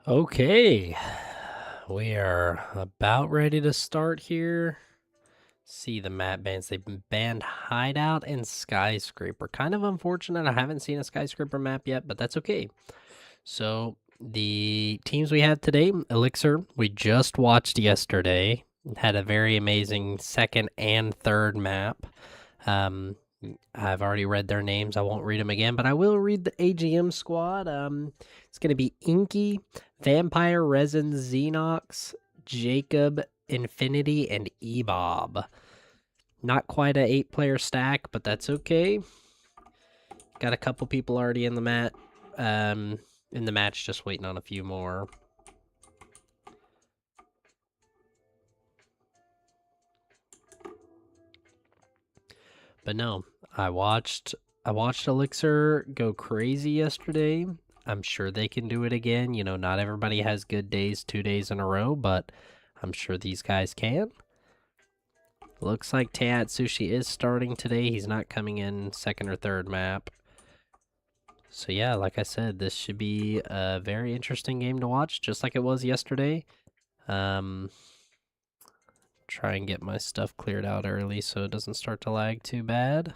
Okay, we are about ready to start here. See the map bans. They've been banned Hideout and Skyscraper. Kind of unfortunate. I haven't seen a Skyscraper map yet, but that's okay. So the teams we have today, Elixir, we just watched yesterday. Had a very amazing second and third map. I've already read their names. I won't read them again, but I will read the AGM squad. It's going to be Inky, Vampire, Resin, Xenox, Jacob, Infinity, and Ebob. Not quite a 8-player stack, but that's okay. Got a couple people already in the match, just waiting on a few more. But no, I watched Elixir go crazy yesterday. I'm sure they can do it again. You know, not everybody has good days 2 days in a row, but I'm sure these guys can. Looks like Teatsushi is starting today. He's not coming in second or third map. So yeah, like I said, this should be a very interesting game to watch, just like it was yesterday. Try and get my stuff cleared out early so it doesn't start to lag too bad.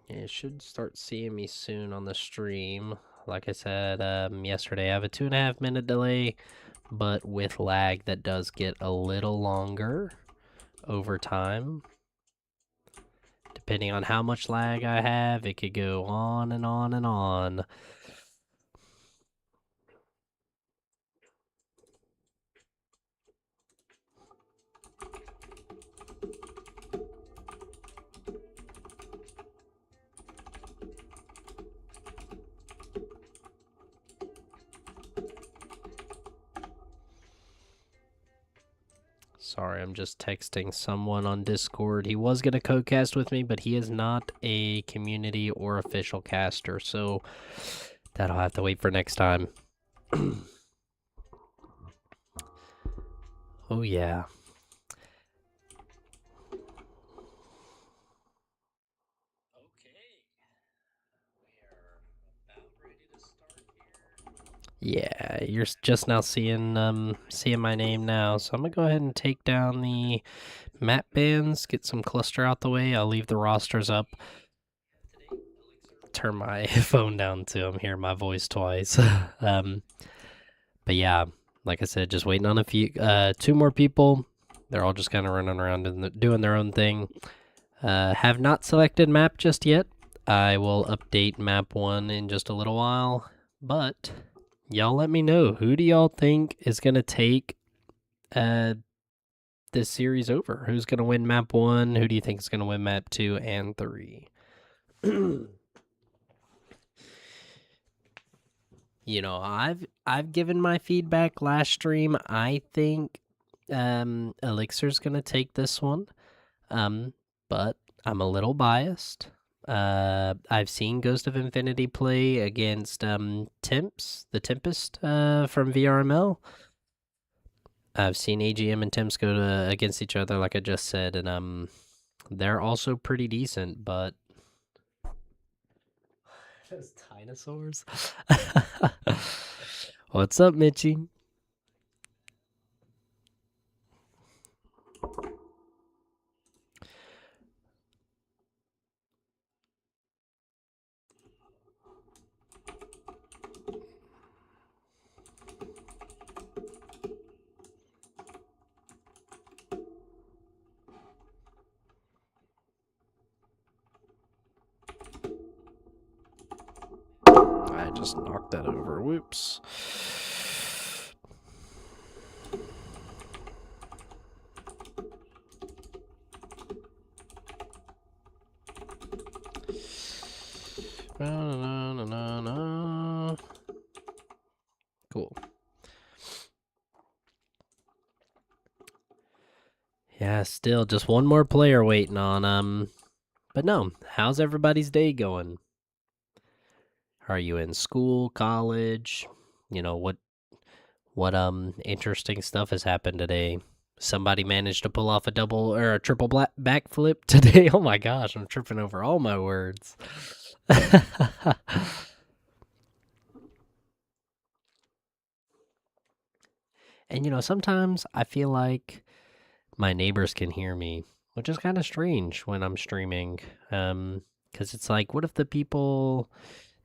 You should start seeing me soon on the stream. Like I said yesterday, I have a 2.5 minute delay, but with lag that does get a little longer over time. Depending on how much lag I have, it could go on and on and on. Sorry, I'm just texting someone on Discord. He was going to co-cast with me, but he is not a community or official caster, so that'll have to wait for next time. Oh, yeah. Yeah, you're just now seeing my name now, so I'm gonna go ahead and take down the map bans, get some cluster out the way. I'll leave the rosters up. Turn my phone down too. I'm hearing my voice twice. But yeah, like I said, just waiting on a few, 2 more people. They're all just kind of running around and doing their own thing. Have not selected map just yet. I will update map 1 in just a little while, but y'all let me know, who do y'all think is gonna take this series over? Who's gonna win map 1? Who do you think is gonna win map 2 and 3? You know, I've given my feedback last stream. I think Elixir's gonna take this one. But I'm a little biased. I've seen Ghost of Infinity play against Temps, the Tempest from VRML. I've seen AGM and Temps go against each other, like I just said, and they're also pretty decent. But those dinosaurs. What's up, Mitchie? just knocked that over. Whoops. Cool. Yeah, still just one more player waiting on. But no, how's everybody's day going? Are you in school, college? You know, what interesting stuff has happened today? Somebody managed to pull off a double or a triple backflip today. Oh my gosh, I'm tripping over all my words. And sometimes I feel like my neighbors can hear me, which is kind of strange when I'm streaming. Because it's like, what if the people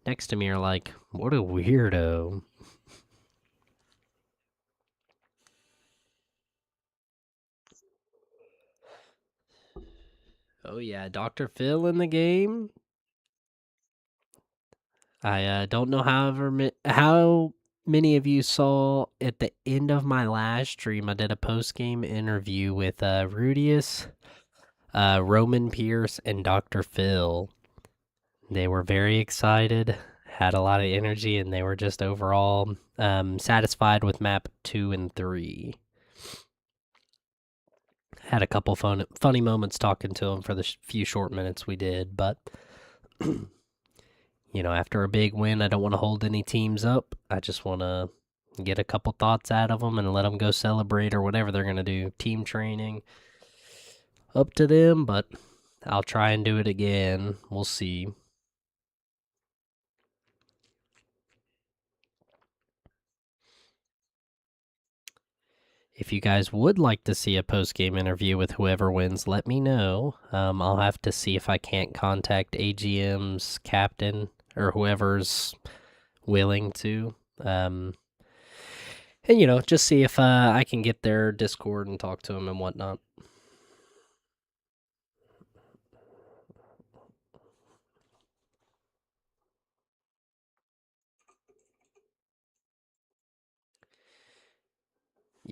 next to me are like, what a weirdo? Oh yeah, Dr. Phil in the game. I don't know how many of you saw at the end of my last stream. I did a post game interview with Rudius, Roman Pierce, and Dr. Phil. They were very excited, had a lot of energy, and they were just overall satisfied with map 2 and 3. Had a couple funny moments talking to them for the few short minutes we did, but after a big win, I don't want to hold any teams up. I just want to get a couple thoughts out of them and let them go celebrate or whatever they're going to do. Team training, up to them, but I'll try and do it again. We'll see. If you guys would like to see a post-game interview with whoever wins, let me know. I'll have to see if I can't contact AGM's captain or whoever's willing to. And just see if I can get their Discord and talk to them and whatnot.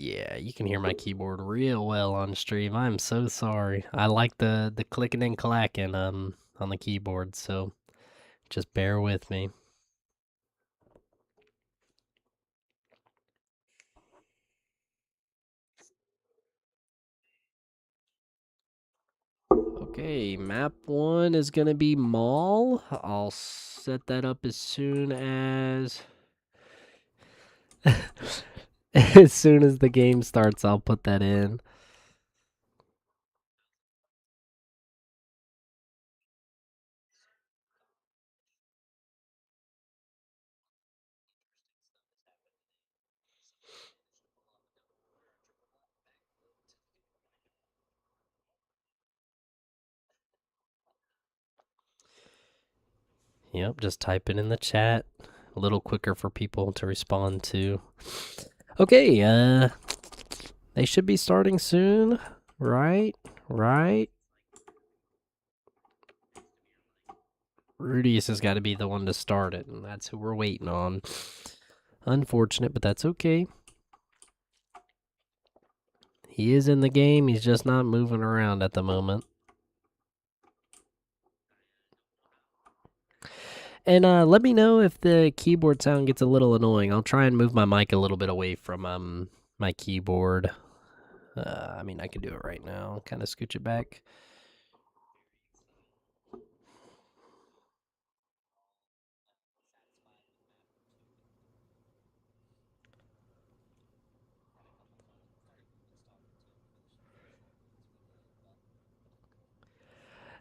Yeah, you can hear my keyboard real well on stream. I'm so sorry. I like the clicking and clacking on the keyboard, so just bear with me. Okay, map 1 is gonna be Mall. I'll set that up as soon as as soon as the game starts. I'll put that in. Yep, just type it in the chat. A little quicker for people to respond to. Okay, they should be starting soon, right? Right? Rudius has got to be the one to start it, and that's who we're waiting on. Unfortunate, but that's okay. He is in the game, he's just not moving around at the moment. And let me know if the keyboard sound gets a little annoying. I'll try and move my mic a little bit away from my keyboard. I mean, I could do it right now. Kind of scooch it back.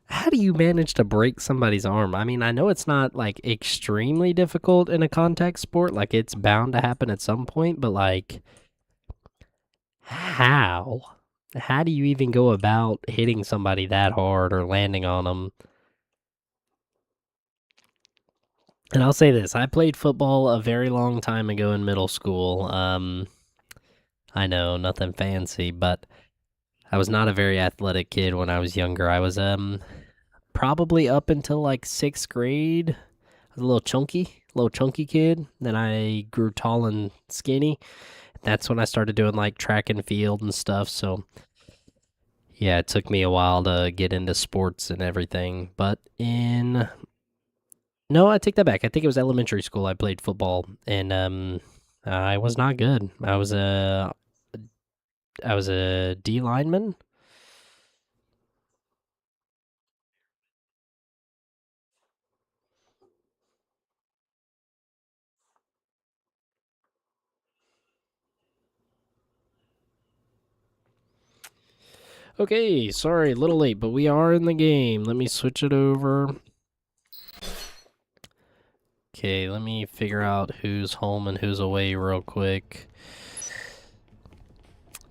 How do you manage to break somebody's arm? I mean, I know it's not like extremely difficult in a contact sport. Like, it's bound to happen at some point, but like, how? How do you even go about hitting somebody that hard or landing on them? And I'll say this, I played football a very long time ago in middle school. I know, nothing fancy, but I was not a very athletic kid when I was younger. I was probably up until like 6th grade. I was a little chunky kid. Then I grew tall and skinny. That's when I started doing like track and field and stuff. So yeah, it took me a while to get into sports and everything. But no, I take that back. I think it was elementary school. I played football, and I was not good. I was a D lineman. Okay, sorry, a little late, but we are in the game. Let me switch it over. Okay, let me figure out who's home and who's away real quick.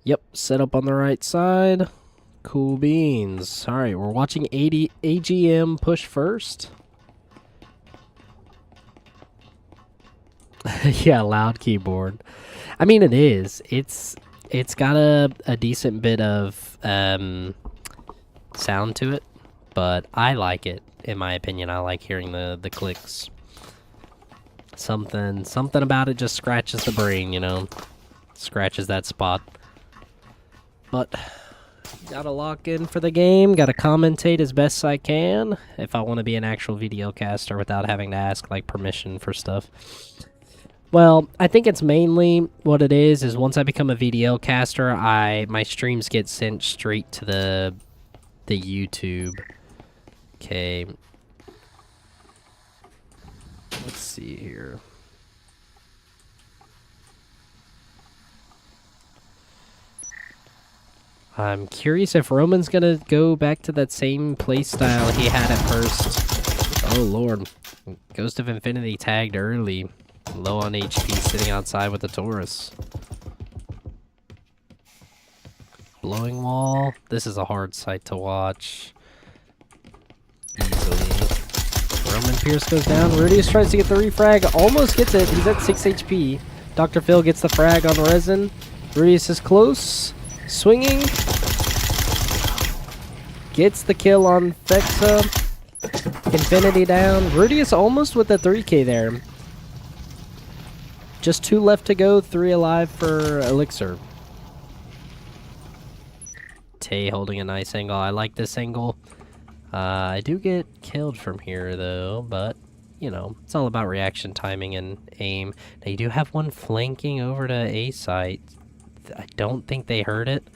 Yep, set up on the right side. Cool beans. All right, we're watching AGM push first. Yeah, loud keyboard. I mean, it is. It's got a decent bit of sound to it, but I like it. In my opinion, I like hearing the clicks. Something about it just scratches the brain, you know, scratches that spot. But gotta lock in for the game. Gotta commentate as best I can if I want to be an actual video caster without having to ask like permission for stuff. Well, I think it's mainly what it is once I become a VDL caster, my streams get sent straight to the YouTube. Okay. Let's see here. I'm curious if Roman's gonna go back to that same playstyle he had at first. Oh lord. Ghost of Infinity tagged early. Low on HP, sitting outside with the Taurus. Blowing wall. This is a hard sight to watch. Easily. Roman Pierce goes down. Rudius tries to get the refrag. Almost gets it. He's at 6 HP. Dr. Phil gets the frag on Resin. Rudius is close. Swinging. Gets the kill on Fexa. Infinity down. Rudius almost with the 3k there. Just 2 left to go. 3 alive for Elixir. Tay holding a nice angle. I like this angle. I do get killed from here, though, but, you know, it's all about reaction timing and aim. Now, you do have one flanking over to A site. I don't think they heard it.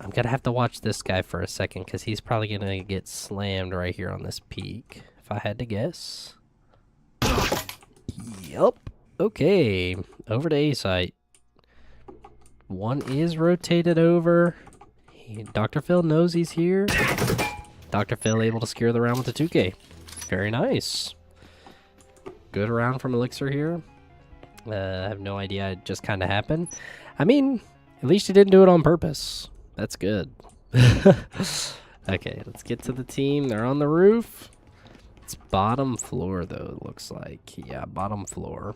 I'm going to have to watch this guy for a second, because he's probably going to get slammed right here on this peak, if I had to guess. Yup. Okay. Over to A site. One is rotated over. Dr. Phil knows he's here. Dr. Phil able to secure the round with the 2k. Very nice. Good round from Elixir here. I have no idea. It just kind of happened. I mean, at least he didn't do it on purpose. That's good. Okay, let's get to the team. They're on the roof. It's bottom floor, though, it looks like. Yeah, bottom floor.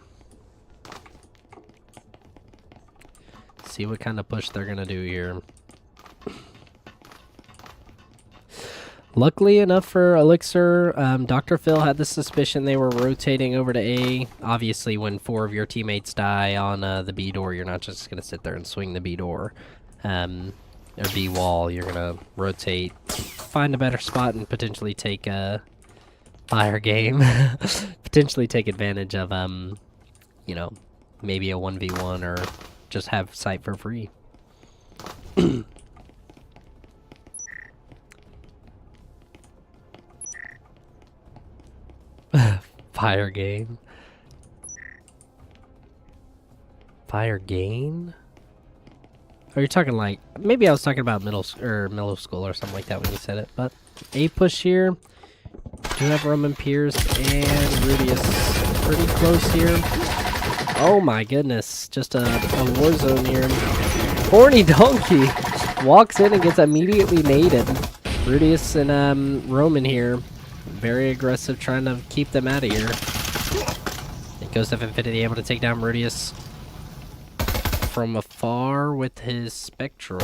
See what kind of push they're going to do here. Luckily enough for Elixir, Dr. Phil had the suspicion they were rotating over to A. Obviously, when 4 of your teammates die on the B door, you're not just going to sit there and swing the B door. Or B wall, you're going to rotate, find a better spot, and potentially take a fire game. Potentially take advantage of, you know, maybe a 1v1 or just have sight for free. Fire game. Fire game? Are you talking like, maybe I was talking about middle school or something like that when you said it, but A push here. Do have Roman Pierce and Rudius pretty close here. Oh my goodness, just a war zone here. Horny Donkey walks in and gets immediately naded. Rudius and Roman here. Very aggressive, trying to keep them out of here. It goes to Infinity, able to take down Rudius from afar with his Spectral.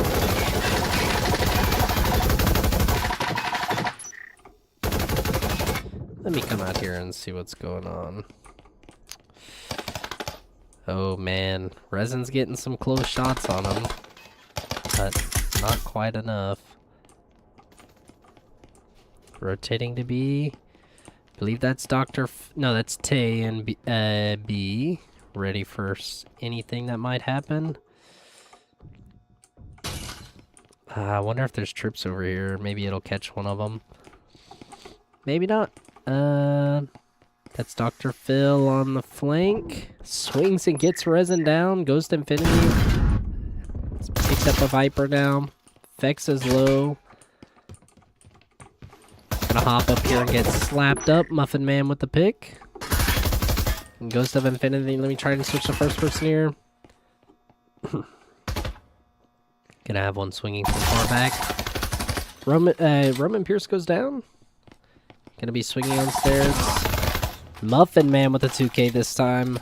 Let me come out here and see what's going on. Oh man, Resin's getting some close shots on him, but not quite enough. Rotating to B. Believe that's no, that's Tay and B. Ready for anything that might happen. I wonder if there's troops over here. Maybe it'll catch one of them. Maybe not. That's Dr. Phil on the flank. Swings and gets Resin down. Goes to infinity. Picks up a Viper now. Vex is low. Gonna hop up here and get slapped up. Muffin Man with the pick. And goes to infinity. Let me try and switch to first person here. Gonna have one swinging from far back. Roman Pierce goes down. Gonna be swinging on stairs. Muffin Man with a 2K this time.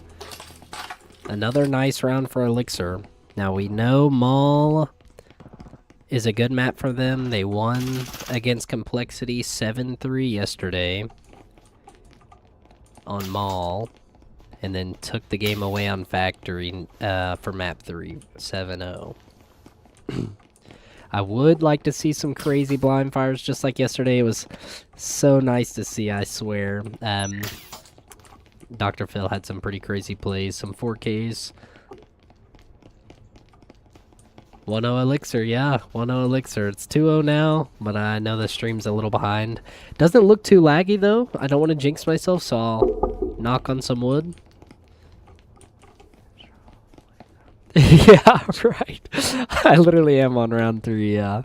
Another nice round for Elixir. Now we know Maul is a good map for them. They won against Complexity 7-3 yesterday on Maul. And then took the game away on Factory for map 3, 7-0. I would like to see some crazy blind fires just like yesterday. It was so nice to see, I swear. Dr. Phil had some pretty crazy plays, some 4Ks. 1-0 Elixir, yeah, 1-0 Elixir. It's 2-0 now, but I know the stream's a little behind. Doesn't look too laggy though. I don't want to jinx myself, so I'll knock on some wood. Yeah, right. I literally am on round 3, yeah.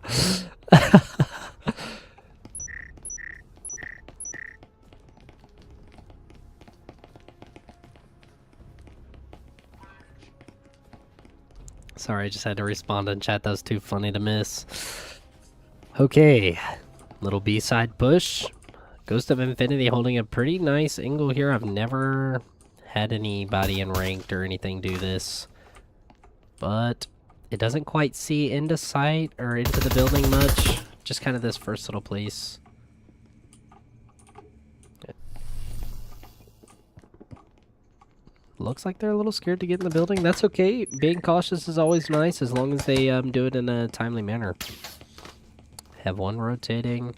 Sorry, I just had to respond in chat. That was too funny to miss. Okay. Little B-side push. Ghost of Infinity holding a pretty nice angle here. I've never had anybody in ranked or anything do this. But it doesn't quite see into sight or into the building much. Just kind of this first little place. Looks like they're a little scared to get in the building. That's okay. Being cautious is always nice as long as they do it in a timely manner. Have one rotating.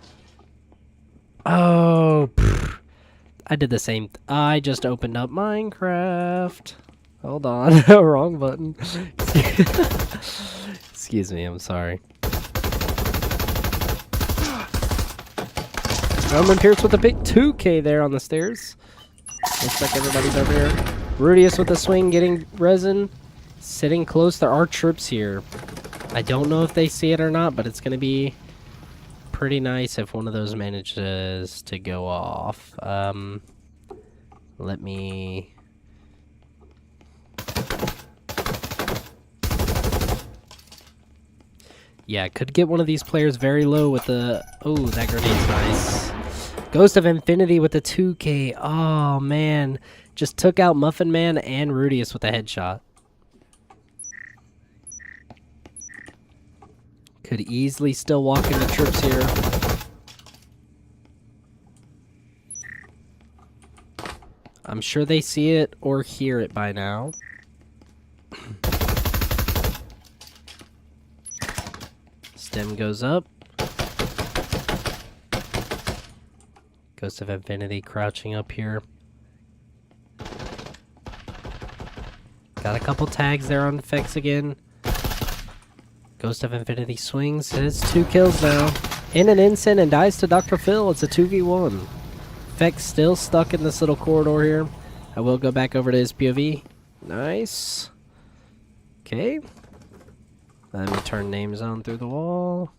Oh, pfft. I did the same. I just opened up Minecraft. Hold on. Wrong button. Excuse me, I'm sorry. Roman Pierce with a big 2K there on the stairs. Looks like everybody's over here. Rudius with a swing, getting Resin. Sitting close. There are troops here. I don't know if they see it or not, but it's going to be pretty nice if one of those manages to go off. Let me... Yeah, could get one of these players very low with the... Oh, that grenade's nice. Ghost of Infinity with the 2K. Oh, man. Just took out Muffin Man and Rudius with a headshot. Could easily still walk into troops here. I'm sure they see it or hear it by now. Stem goes up. Ghost of Infinity crouching up here. Got a couple tags there on Vex again. Ghost of Infinity swings. It's 2 kills now. In an instant and dies to Dr. Phil. It's a 2v1. Vex still stuck in this little corridor here. I will go back over to his POV. Nice. Okay. Let me turn names on through the wall.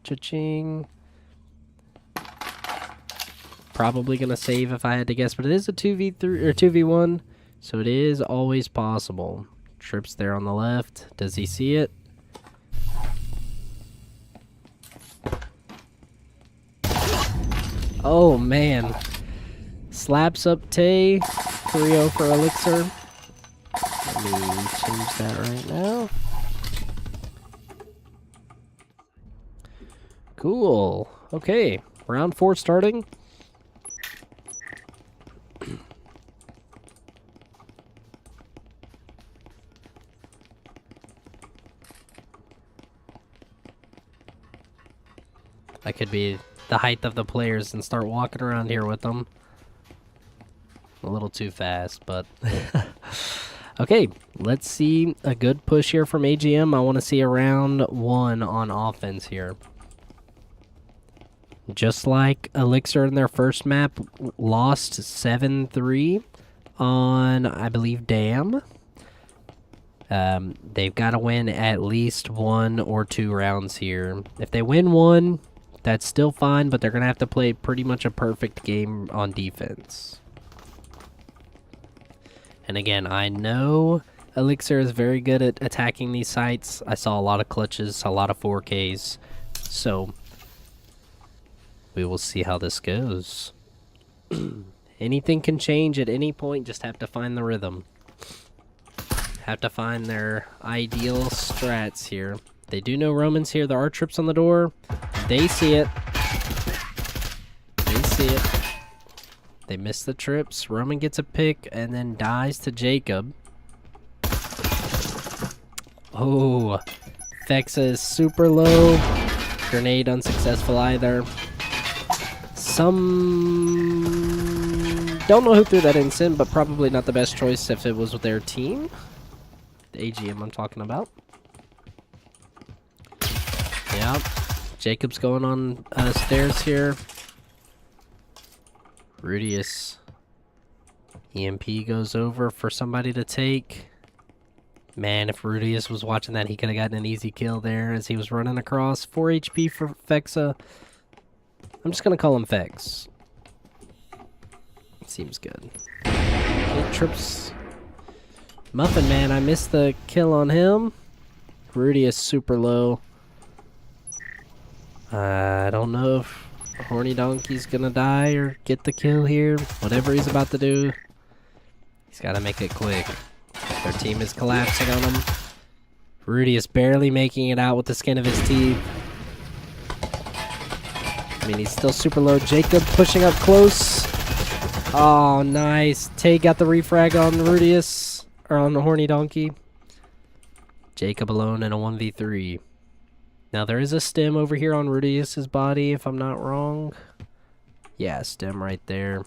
Cha-ching. Probably gonna save if I had to guess, but it is a 2v3 or 2v1, so it is always possible. Trips there on the left. Does he see it? Oh man. Slaps up Tay. 3-0 for Elixir. Let me change that right now. Cool. Okay. Round 4 starting. That could be the height of the players and start walking around here with them. A little too fast, but... Okay, let's see a good push here from AGM. I want to see a round 1 on offense here. Just like Elixir in their first map, lost 7-3 on, I believe, Dam. They've got to win at least 1 or 2 rounds here. If they win 1, that's still fine, but they're going to have to play pretty much a perfect game on defense. And again, I know Elixir is very good at attacking these sites. I saw a lot of clutches, a lot of 4Ks. So, we will see how this goes. Anything can change at any point, just have to find the rhythm. Have to find their ideal strats here. They do know Roman's here. There are trips on the door. They see it. They see it. They miss the trips. Roman gets a pick and then dies to Jacob. Oh, Fexa is super low. Grenade unsuccessful either. Don't know who threw that instant, but probably not the best choice if it was with their team. The AGM I'm talking about. Yep. Jacob's going on stairs here. Rudius. EMP goes over for somebody to take. Man, if Rudius was watching that, he could have gotten an easy kill there as he was running across. 4 HP for Fexa. I'm just going to call him Fex. Seems good. 8 trips. Muffin Man, I missed the kill on him. Rudius super low. I don't know if Horny Donkey's gonna die or get the kill here. Whatever he's about to do, he's gotta make it quick. Their team is collapsing on him. Rudy is barely making it out with the skin of his teeth. I mean, he's still super low. Jacob pushing up close. Oh, nice. Tay got the refrag on Rudius, or on the Horny Donkey. Jacob alone in a 1v3. Now, there is a stem over here on Rudius's body, if I'm not wrong. Yeah, stem right there.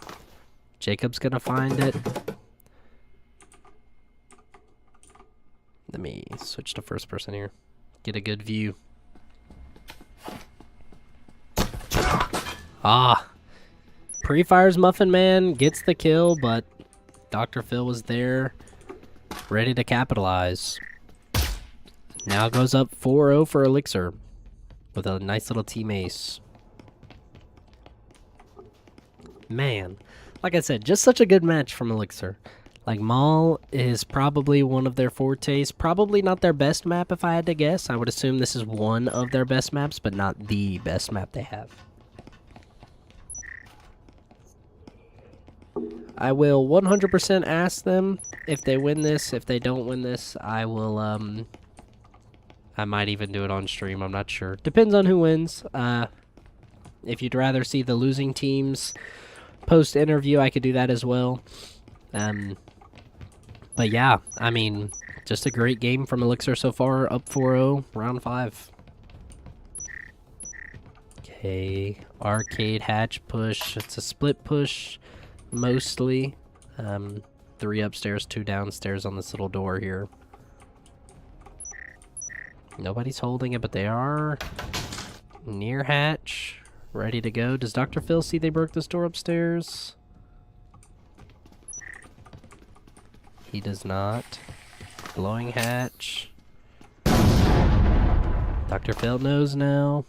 Jacob's gonna find it. Let me switch to first person here. Get a good view. Ah! Pre-fires Muffin Man, gets the kill, but Dr. Phil was there, ready to capitalize. Now goes up 4-0 for Elixir with a nice little team ace. Man, like I said, just such a good match from Elixir. Like, Maul is probably one of their fortes. Probably not their best map if I had to guess. I would assume this is one of their best maps, but not the best map they have. I will 100% ask them if they win this. If they don't win this, I will, I might even do it on stream. I'm not sure. Depends on who wins. If you'd rather see the losing teams post-interview, I could do that as well. But yeah, I mean, just a great game from Elixir so far. Up 4-0, round 5. Okay, arcade hatch push. It's a split push, mostly. 3 upstairs, 2 downstairs on this little door here. Nobody's holding it, but they are near hatch, ready to go. Does Dr. Phil see they broke this door upstairs? He does not. Blowing hatch. Dr. Phil knows now.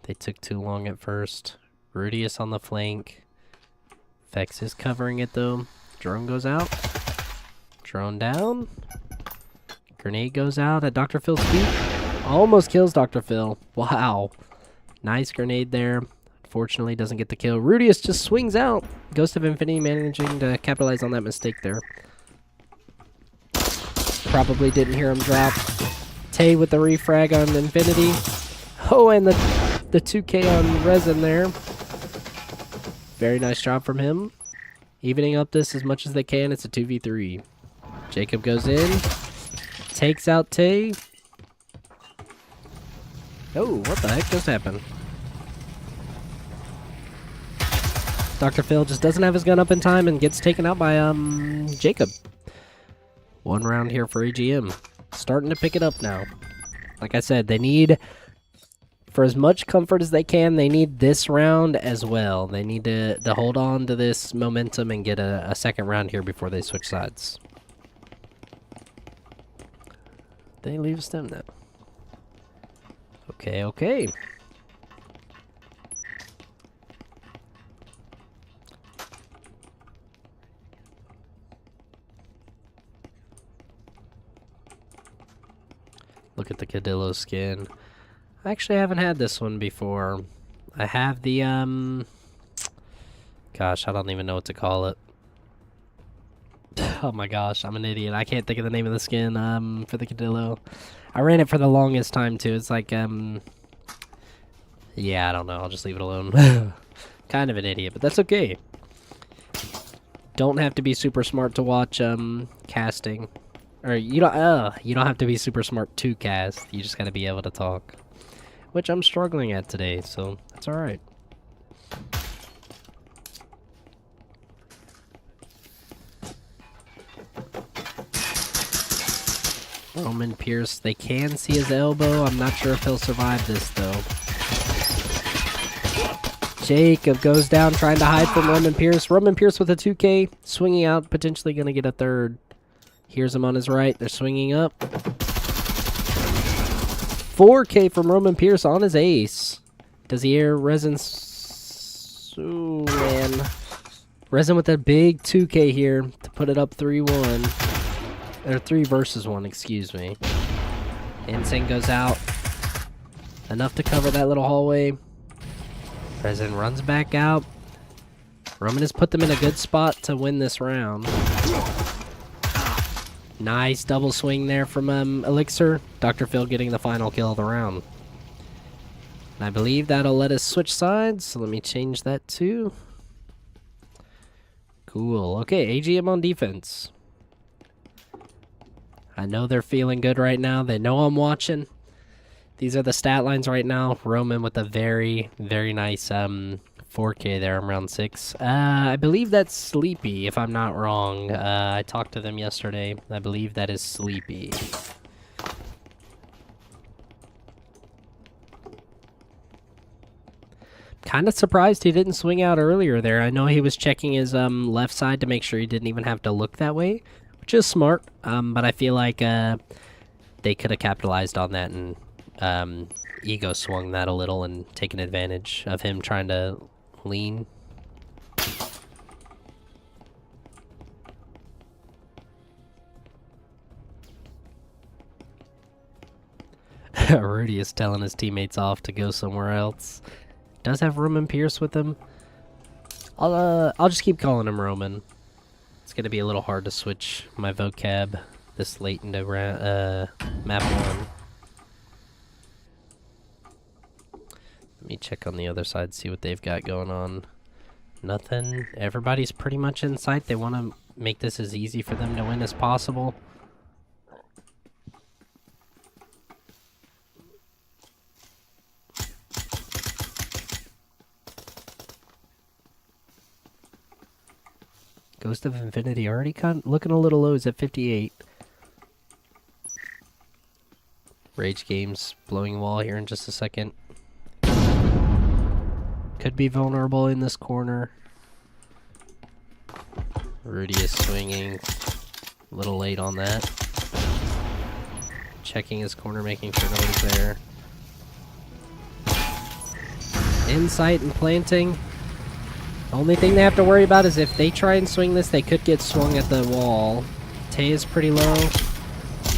They took too long at first. Rudius on the flank. Fex is covering it though. Drone goes out. Drone down. Grenade goes out at Dr. Phil's feet. Almost kills Dr. Phil. Wow. Nice grenade there. Unfortunately, doesn't get the kill. Rudius just swings out. Ghost of Infinity managing to capitalize on that mistake there. Probably didn't hear him drop. Tay with the refrag on Infinity. Oh, and the 2K on Resin there. Very nice job from him. Evening up this as much as they can. It's a 2v3. Jacob goes in. Takes out Tay. Oh, what the heck just happened? Dr. Phil just doesn't have his gun up in time and gets taken out by Jacob. 1 round here for AGM. Starting to pick it up now. Like I said, they need, for as much comfort as they can, they need this round as well. They need to hold on to this momentum and get a second round here before they switch sides. They leave a stem now. Okay, okay. Look at the Cadillo skin. I actually haven't had this one before. I have the, gosh, I don't even know what to call it. Oh my gosh, I'm an idiot. I can't think of the name of the skin, for the Cadillo. I ran it for the longest time, too. It's like, yeah, I don't know. I'll just leave it alone. Kind of an idiot, but that's okay. Don't have to be super smart to watch, casting. Or you don't have to be super smart to cast. You just gotta be able to talk, which I'm struggling at today, so that's all right. Roman Pierce, they can see his elbow. I'm not sure if he'll survive this though. Jacob goes down trying to hide from Roman Pierce. Roman Pierce with a 2K, swinging out, potentially gonna get a third. Here's him on his right. They're swinging up. 4K from Roman Pierce on his ace. Does he hear Resin? Ooh, man. Resin with a big 2K here to put it up 3-1. Or 3 versus 1, excuse me. Insane goes out. Enough to cover that little hallway. Resin runs back out. Roman has put them in a good spot to win this round. Nice double swing there from Elixir. Dr. Phil getting the final kill of the round. And I believe that'll let us switch sides, so let me change that too. Cool. Okay, AGM on defense. I know they're feeling good right now. They know I'm watching. These are the stat lines right now. Roman with a very, very nice 4K there in round 6. I believe that's Sleepy, if I'm not wrong. I talked to them yesterday. I believe that is Sleepy. Kind of surprised he didn't swing out earlier there. I know he was checking his left side to make sure he didn't even have to look that way, which is smart. But I feel like they could have capitalized on that and Ego swung that a little and taken advantage of him trying to lean. Rudy is telling his teammates off to go somewhere else. Does have Roman Pierce with him. I'll just keep calling him Roman. It's gonna be a little hard to switch my vocab this late into map 1. Let me check on the other side, see what they've got going on. Nothing. Everybody's pretty much in sight. They want to make this as easy for them to win as possible. Ghost of Infinity already looking a little low. He's at 58. Rage Games blowing wall here in just a second. Could be vulnerable in this corner. Rudy is swinging. A little late on that. Checking his corner, making sure nobody's there. Insight and planting. Only thing they have to worry about is if they try and swing this, they could get swung at the wall. Tay is pretty low.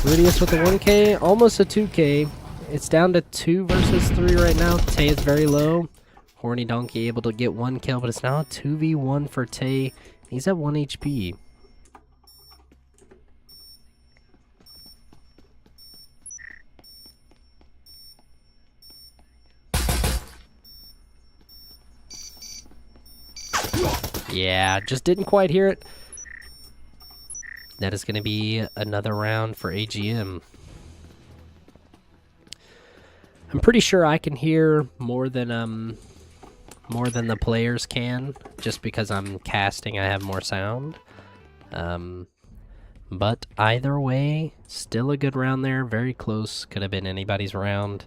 Rudius with the 1K, almost a 2K. It's down to 2 versus 3 right now. Tay is very low. Horny Donkey able to get 1 kill, but it's now a 2v1 for Tay. He's at 1 HP. Yeah, just didn't quite hear it. That is going to be another round for AGM. I'm pretty sure I can hear more than more than the players can, just because I'm casting, I have more sound. But either way, still a good round there. Very close. Could have been anybody's round.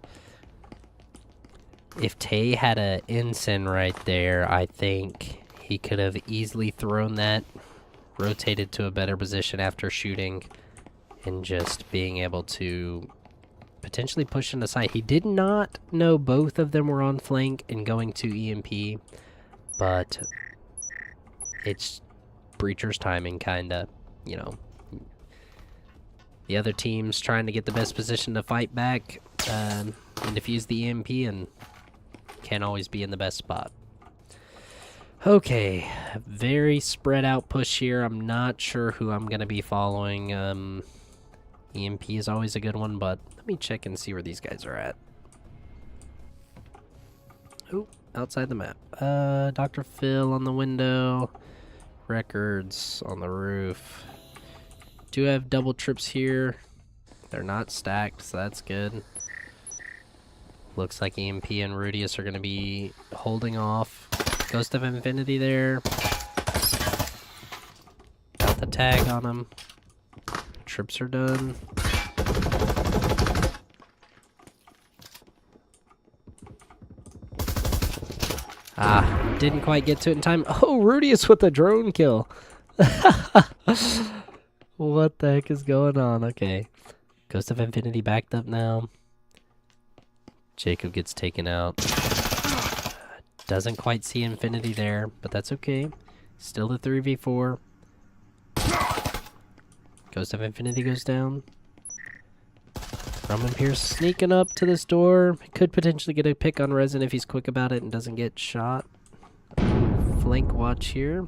If Tay had a ensign right there, I think he could have easily thrown that, rotated to a better position after shooting, and just being able to potentially push into sight. He did not know both of them were on flank and going to EMP, but it's Breacher's timing, kinda, you know. The other team's trying to get the best position to fight back and defuse the EMP, and can't always be in the best spot. Okay, very spread out push here. I'm not sure who I'm going to be following. EMP is always a good one, but let me check and see where these guys are at. Oh, outside the map. Dr. Phil on the window. Records on the roof. Do have double trips here. They're not stacked, so that's good. Looks like EMP and Rudius are going to be holding off. Ghost of Infinity there. Got the tag on him. Trips are done. Ah, didn't quite get to it in time. Oh, Rudius with the drone kill. What the heck is going on? Okay. Ghost of Infinity backed up now. Jacob gets taken out. Doesn't quite see Infinity there, but that's okay. Still the 3v4. Ghost of Infinity goes down. Roman Pierce sneaking up to this door. Could potentially get a pick on Resin if he's quick about it and doesn't get shot. Flank watch here.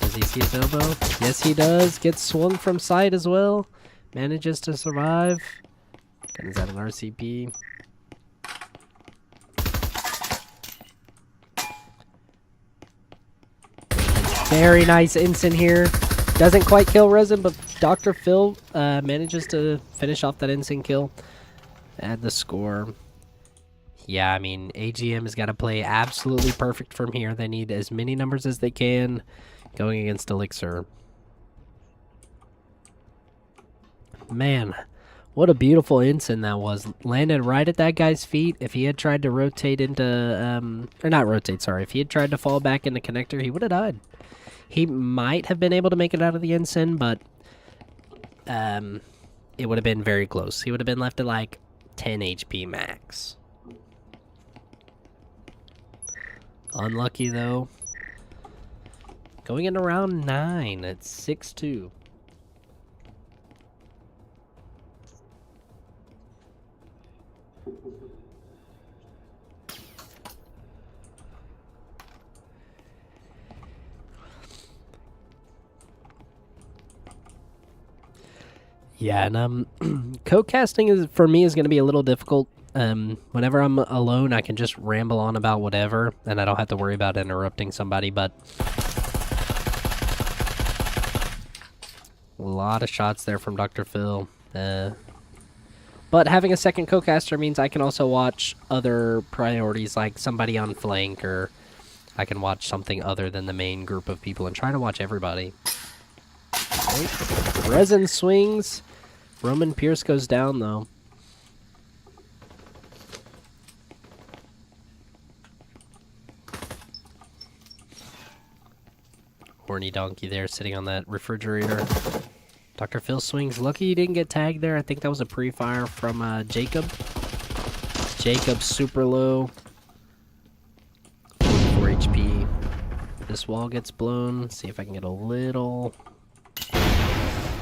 Does he see his elbow? Yes, he does. Gets swung from sight as well. Manages to survive. Guns out an RCP. Very nice ensign here. Doesn't quite kill Resin, but Dr. Phil manages to finish off that ensign kill. Add the score. Yeah, I mean, AGM has got to play absolutely perfect from here. They need as many numbers as they can going against Elixir. Man, what a beautiful ensign that was. Landed right at that guy's feet. If he had tried to rotate into, or not rotate, sorry. If he had tried to fall back into connector, he would have died. He might have been able to make it out of the ensign, but it would have been very close. He would have been left at like 10 HP max. Unlucky though. Going into round 9, it's 6-2. Yeah, and co-casting is for me is going to be a little difficult. Whenever I'm alone, I can just ramble on about whatever, and I don't have to worry about interrupting somebody, but a lot of shots there from Dr. Phil. But having a second co-caster means I can also watch other priorities, like somebody on flank, or I can watch something other than the main group of people and try to watch everybody. Okay. Resin swings. Roman Pierce goes down, though. Horny donkey there sitting on that refrigerator. Dr. Phil swings. Lucky he didn't get tagged there. I think that was a pre-fire from Jacob. Jacob super low. 4 HP. This wall gets blown. Let's see if I can get a little...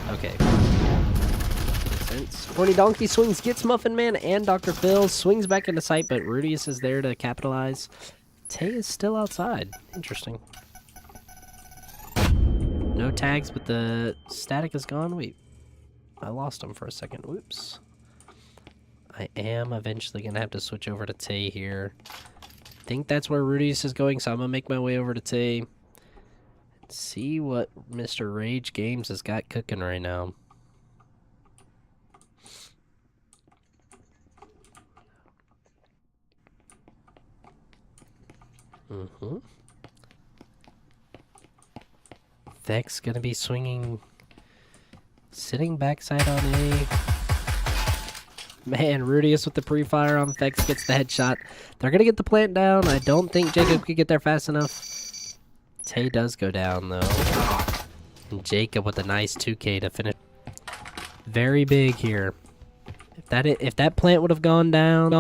Okay. Makes sense. Horny donkey swings, gets Muffin Man and Dr. Phil. Swings back into sight, but Rudius is there to capitalize. Tay is still outside. Interesting. No tags, but the static is gone. Wait, I lost him for a second. Whoops. I am eventually going to have to switch over to Tay here. I think that's where Rudius is going, so I'm going to make my way over to Tay. See what Mr. Rage Games has got cooking right now. Vex gonna be swinging, sitting backside on A. Man, Rudius with the pre-fire on Vex gets the headshot. They're gonna get the plant down. I don't think Jacob could get there fast enough. Tay does go down though. And Jacob with a nice 2K to finish. Very big here. If that plant would have gone down,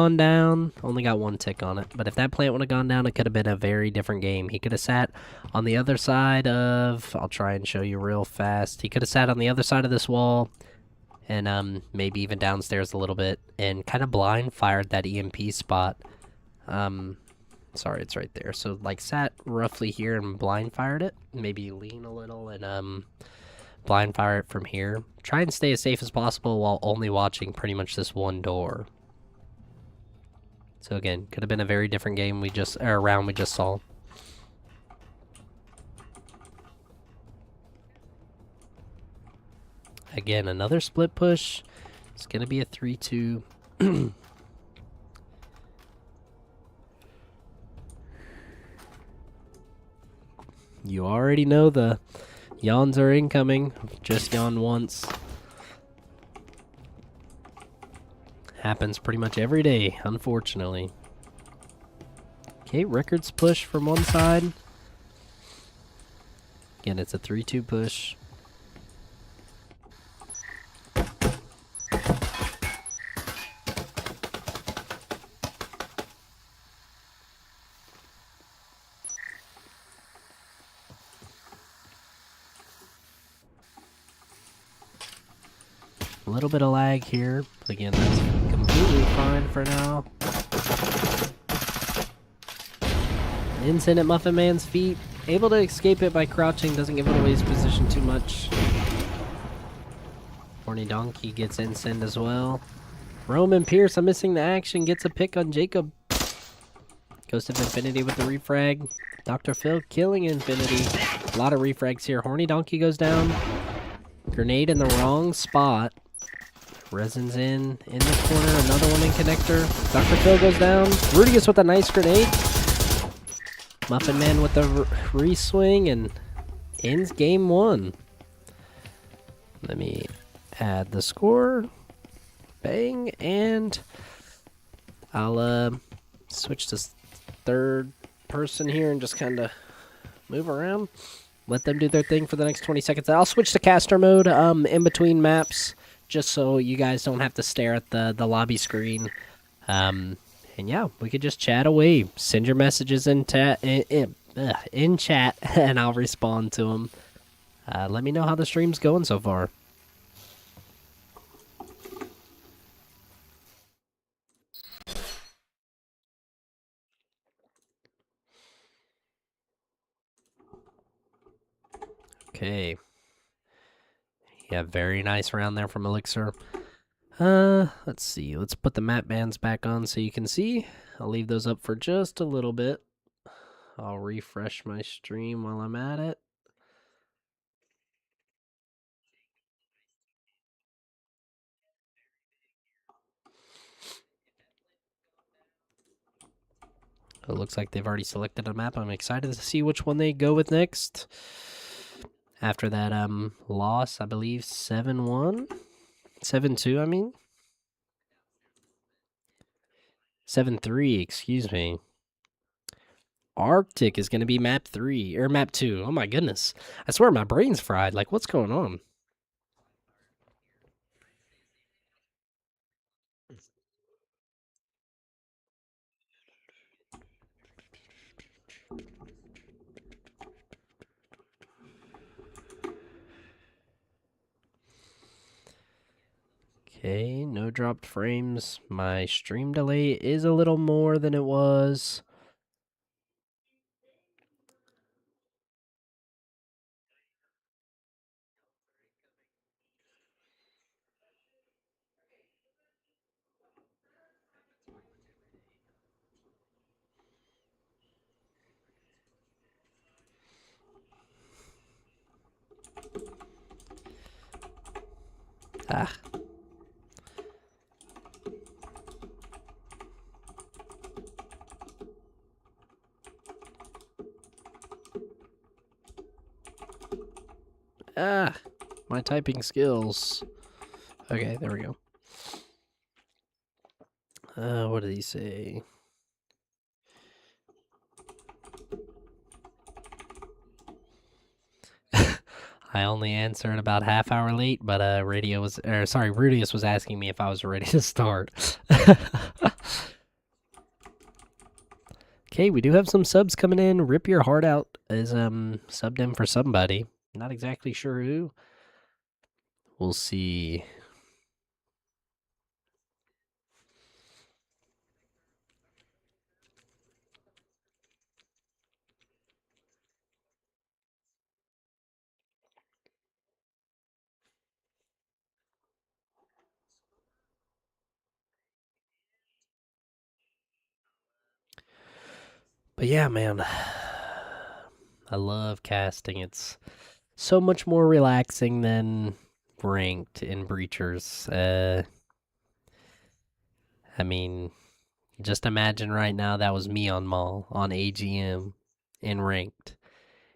only got one tick on it. But if that plant would have gone down, it could have been a very different game. He could have sat on the other side of, I'll try and show you real fast. He could have sat on the other side of this wall and maybe even downstairs a little bit and kind of blind fired that EMP spot. Sorry, it's right there. So like sat roughly here and blind fired it. Maybe lean a little and blind fire it from here. Try and stay as safe as possible while only watching pretty much this one door. So again, could have been a very different game round we just saw. Again, another split push. It's gonna be a 3-2. You already know the yawns are incoming. Just yawn once. Happens pretty much every day, unfortunately. Okay, records push from one side. Again, it's a 3-2 push. A little bit of lag here, but again, that's completely fine for now. Ensign at Muffin Man's feet, able to escape it by crouching, doesn't give away his position too much. Horny Donkey gets Ensign as well. Roman Pierce, I'm missing the action, gets a pick on Jacob. Ghost of Infinity with the refrag. Dr. Phil killing Infinity. A lot of refrags here. Horny Donkey goes down. Grenade in the wrong spot. Resin's in the corner, another one in connector. Dr. Phil goes down. Rudius with a nice grenade. Muffin Man with the re-swing and ends game 1. Let me add the score. Bang, and I'll switch to third person here and just kind of move around. Let them do their thing for the next 20 seconds. I'll switch to caster mode in between maps, just so you guys don't have to stare at the lobby screen. And yeah, we could just chat away. Send your messages in chat, and I'll respond to them. Let me know how the stream's going so far. Okay. Yeah, very nice round there from Elixir. Let's see. Let's put the map bands back on so you can see. I'll leave those up for just a little bit. I'll refresh my stream while I'm at it. It looks like they've already selected a map. I'm excited to see which one they go with next. After that loss, I believe 7-1? 7-2, I mean? 7-3, excuse me. Arctic is going to be map 3, or map 2. Oh my goodness. I swear my brain's fried. Like, what's going on? Okay, no dropped frames. My stream delay is a little more than it was. Ah. Ah, my typing skills. Okay, there we go. What did he say? I only answered about half hour late, but Rudius was asking me if I was ready to start. Okay, we do have some subs coming in. Rip Your Heart Out is subbed in for somebody. Not exactly sure who. We'll see. But yeah, man. I love casting. It's so much more relaxing than ranked in Breachers. I mean, just imagine right now that was me on Maul, on AGM, in ranked.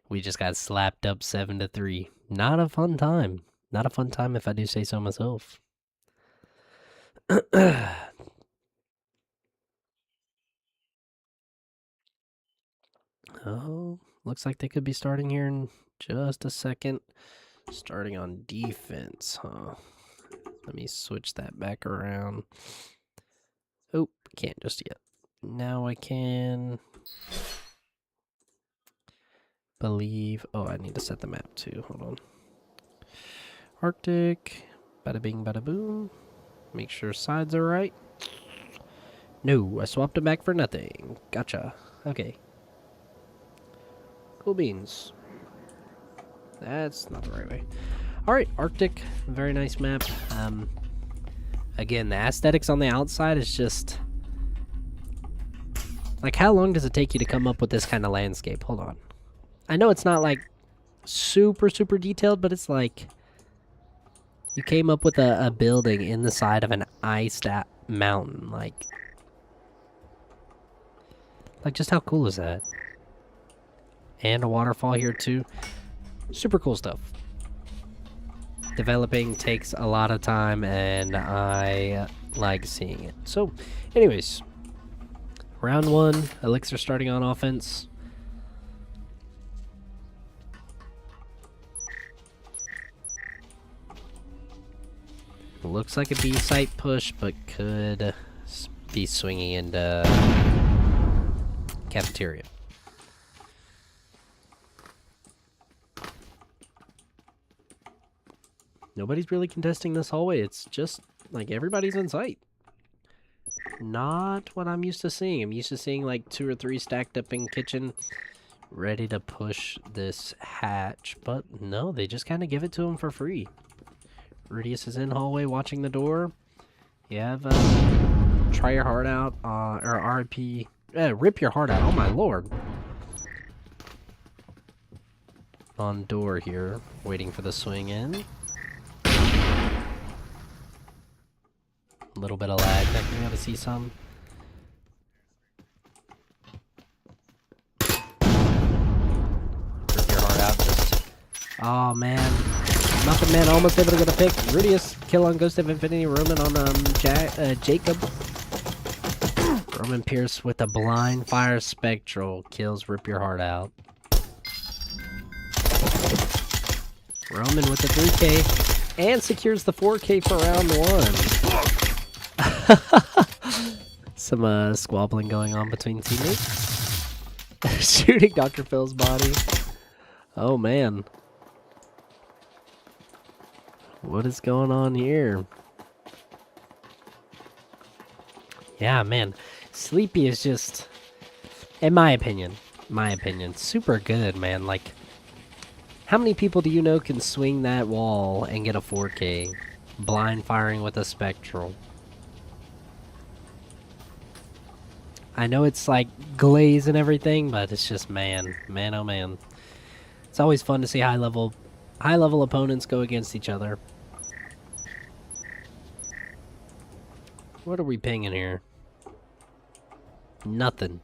We just got slapped up 7-3. Not a fun time. Not a fun time if I do say so myself. Oh, looks like they could be starting here in just a second. Starting on defense, huh? Let me switch that back around. Oh, can't just yet. Now I can. Believe. Oh, I need to set the map too. Hold on. Arctic. Bada bing, bada boom. Make sure sides are right. No, I swapped it back for nothing. Gotcha. Okay. Cool beans. That's not the right way. Alright, Arctic. Very nice map. Again, the aesthetics on the outside is just... Like, how long does it take you to come up with this kind of landscape? Hold on. I know it's not, like, super, super detailed, but it's like... You came up with a building in the side of an iced mountain. Like, just how cool is that? And a waterfall here, too. Super cool stuff. Developing takes a lot of time, and I like seeing it. So, anyways, round 1, Elixir starting on offense. Looks like a B site push, but could be swinging into cafeteria. Nobody's really contesting this hallway. It's just like everybody's in sight. Not what I'm used to seeing. I'm used to seeing like 2 or 3 stacked up in kitchen, ready to push this hatch. But no, they just kind of give it to him for free. Rudius is in hallway watching the door. You have Try Your Heart Out, or RIP. Rip Your Heart Out. Oh my lord. On door here, waiting for the swing in. A little bit of lag. I can to see some. Rip Your Heart Out. Just. Oh man. Muffin Man almost able to get a pick. Rudius kill on Ghost of Infinity. Roman on Jacob. Roman Pierce with a blind fire spectral kills Rip Your Heart Out. Roman with the 3K and secures the 4K for round 1. Some squabbling going on between teammates. Shooting Dr. Phil's body. Oh man. What is going on here? Yeah, man. Sleepy is just, in my opinion, super good, man. Like, how many people do you know can swing that wall and get a 4K? Blind firing with a spectral. I know it's like glaze and everything, but it's just man, oh man. It's always fun to see high level opponents go against each other. What are we pinging here? Nothing.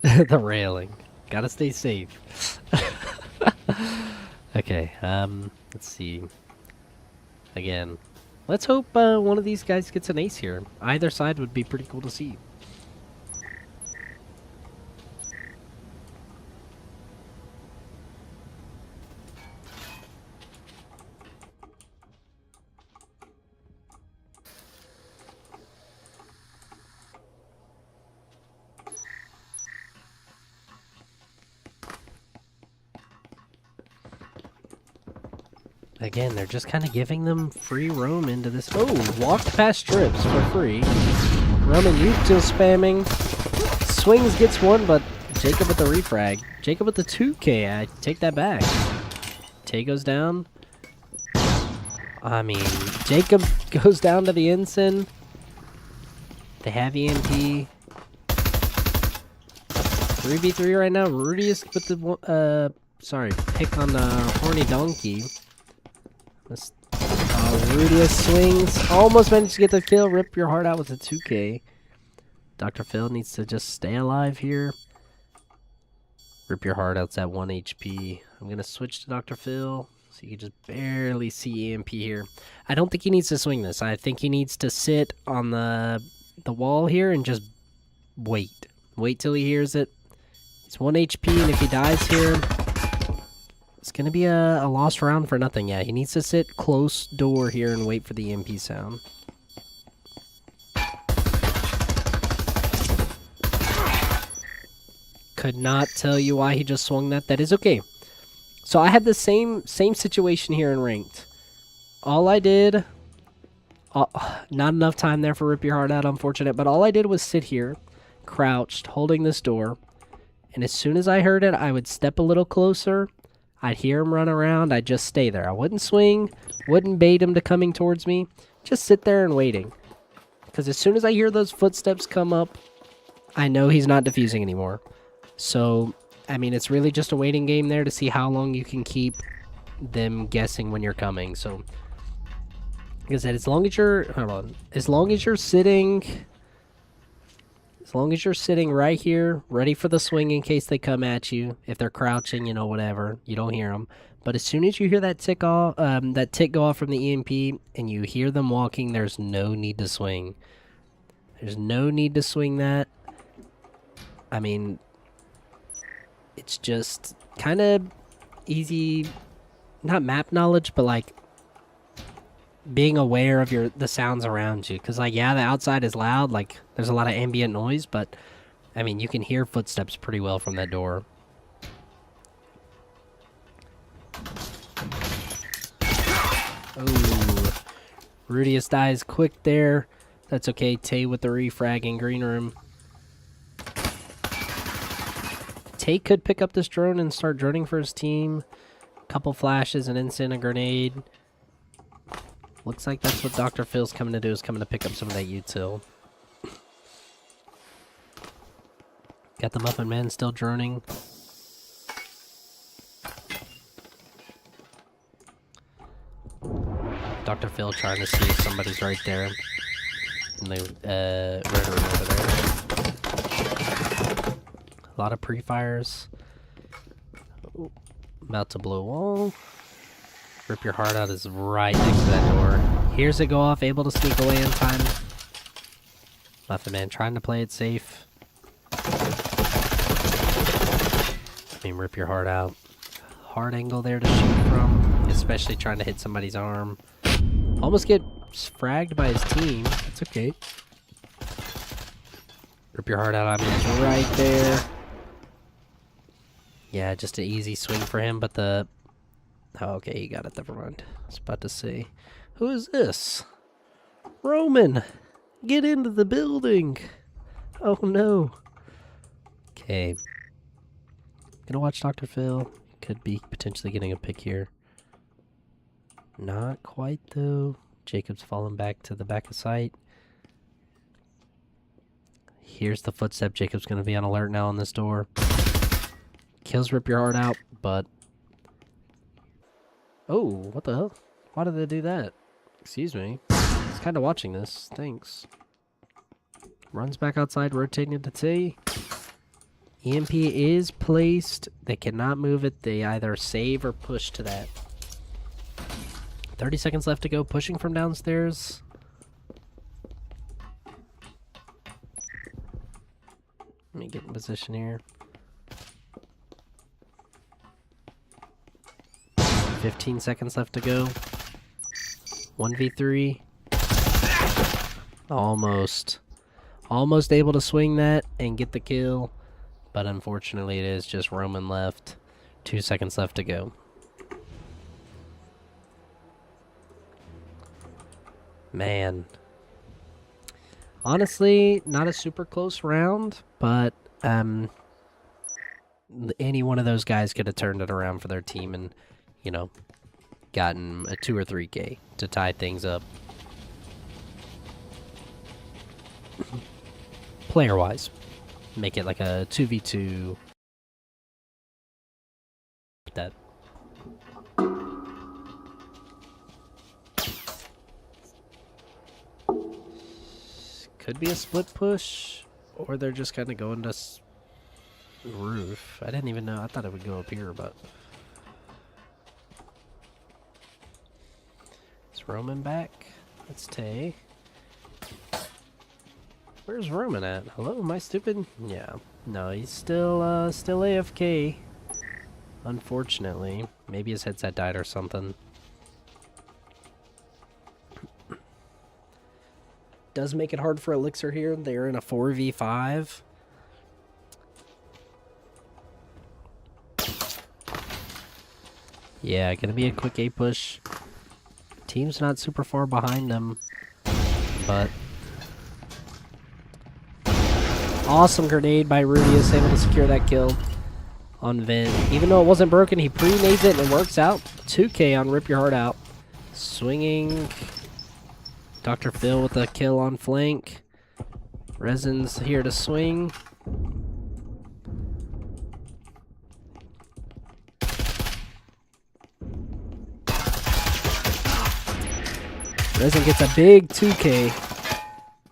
The railing. Gotta stay safe. Okay, Okay, let's see. Again, let's hope one of these guys gets an ace here. Either side would be pretty cool to see. Again, they're just kind of giving them free roam into this. Oh, walked past strips for free. Roman, you still spamming. Swings gets one, but Jacob with the refrag. Jacob with the 2K. I take that back. Tay goes down. I mean, Jacob goes down to the ensign. They have EMP. 3v3 right now. Rudy is with the pick on the horny donkey. Rudius swings. Almost managed to get the kill. Rip your heart out with a 2K. Dr. Phil needs to just stay alive here. Rip your heart out's at 1 HP. I'm going to switch to Dr. Phil. So you can just barely see EMP here. I don't think he needs to swing this. I think he needs to sit on the wall here and just wait. Wait till he hears it. He's 1 HP, and if he dies here, it's going to be a lost round for nothing. Yeah, he needs to sit close door here and wait for the EMP sound. Could not tell you why he just swung that. That is okay. So I had the same situation here in ranked. All I did... not enough time there for Rip Your Heart Out, unfortunate. But all I did was sit here, crouched, holding this door. And as soon as I heard it, I would step a little closer. I'd hear him run around. I'd just stay there. I wouldn't swing. Wouldn't bait him to coming towards me. Just sit there and waiting. Because as soon as I hear those footsteps come up, I know he's not defusing anymore. So, I mean, it's really just a waiting game there to see how long you can keep them guessing when you're coming. So, like I said, as long as you're sitting right here, ready for the swing in case they come at you. If they're crouching, you know, whatever, you don't hear them. But as soon as you hear that tick go off from the EMP, and you hear them walking, there's no need to swing. There's no need to swing that. I mean, it's just kind of easy, not map knowledge, but like being aware of the sounds around you. Because, like, yeah, the outside is loud. Like, there's a lot of ambient noise. But, I mean, you can hear footsteps pretty well from that door. Oh, Rudius dies quick there. That's okay. Tay with the refrag in green room. Tay could pick up this drone and start droning for his team. Couple flashes, an instant, a grenade. Looks like that's what Dr. Phil's coming to do, is coming to pick up some of that util. Got the Muffin Man still droning. Dr. Phil trying to see if somebody's right there. In the red room over there. A lot of pre-fires. Ooh, about to blow wall. Rip Your Heart Out is right next to that door. Hears it go off, able to sneak away in time. Muffin Man trying to play it safe. I mean, Rip Your Heart Out. Hard angle there to shoot from, especially trying to hit somebody's arm. Almost get fragged by his team. That's okay. Rip Your Heart Out, I mean, it's right there. Yeah, just an easy swing for him, but the... Oh, okay, he got it. Never mind. I was about to say, who is this? Roman! Get into the building! Oh, no. Okay. Gonna watch Dr. Phil. Could be potentially getting a pick here. Not quite, though. Jacob's falling back to the back of sight. Here's the footstep. Jacob's going to be on alert now on this door. Kills Rip Your Heart Out, but... Oh, what the hell? Why did they do that? Excuse me. I was kind of watching this. Thanks. Runs back outside, rotating into T. EMP is placed. They cannot move it. They either save or push to that. 30 seconds left to go. Pushing from downstairs. Let me get in position here. 15 seconds left to go. 1v3. Almost. Almost able to swing that and get the kill. But unfortunately, it is just Roman left. 2 seconds left to go. Man. Honestly, not a super close round, but any one of those guys could have turned it around for their team and, you know, gotten a 2 or 3K to tie things up. Player-wise. Make it like a 2v2. That. Could be a split push, or they're just kind of going to roof. I didn't even know. I thought it would go up here, but. Is Roman back? That's Tay. Where's Roman at? Hello, am I stupid? Yeah. No, he's still AFK. Unfortunately. Maybe his headset died or something. Does make it hard for Elixir here. They're in a 4v5. Yeah, gonna be a quick A push. Team's not super far behind them, but awesome grenade by Rudius, able to secure that kill on Vin. Even though it wasn't broken, he pre-nades it and it works out. 2K on Rip Your Heart Out. Swinging. Dr. Phil with a kill on flank. Resin's here to swing. Resin gets a big 2K.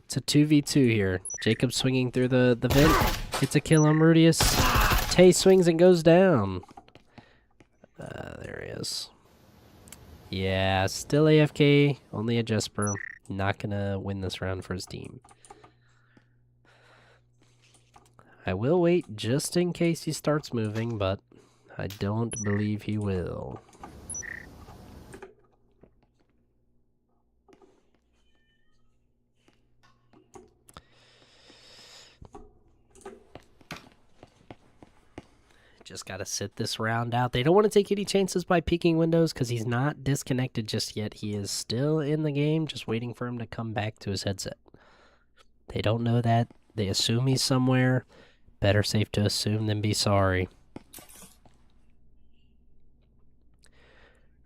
It's a 2v2 here. Jacob swinging through the vent. Gets a kill on Rudius. Tay swings and goes down. There he is. Yeah, still AFK. Only a Jesper. Not gonna win this round for his team. I will wait just in case he starts moving, but I don't believe he will. Just got to sit this round out. They don't want to take any chances by peeking windows because he's not disconnected just yet. He is still in the game, just waiting for him to come back to his headset. They don't know that. They assume he's somewhere. Better safe to assume than be sorry.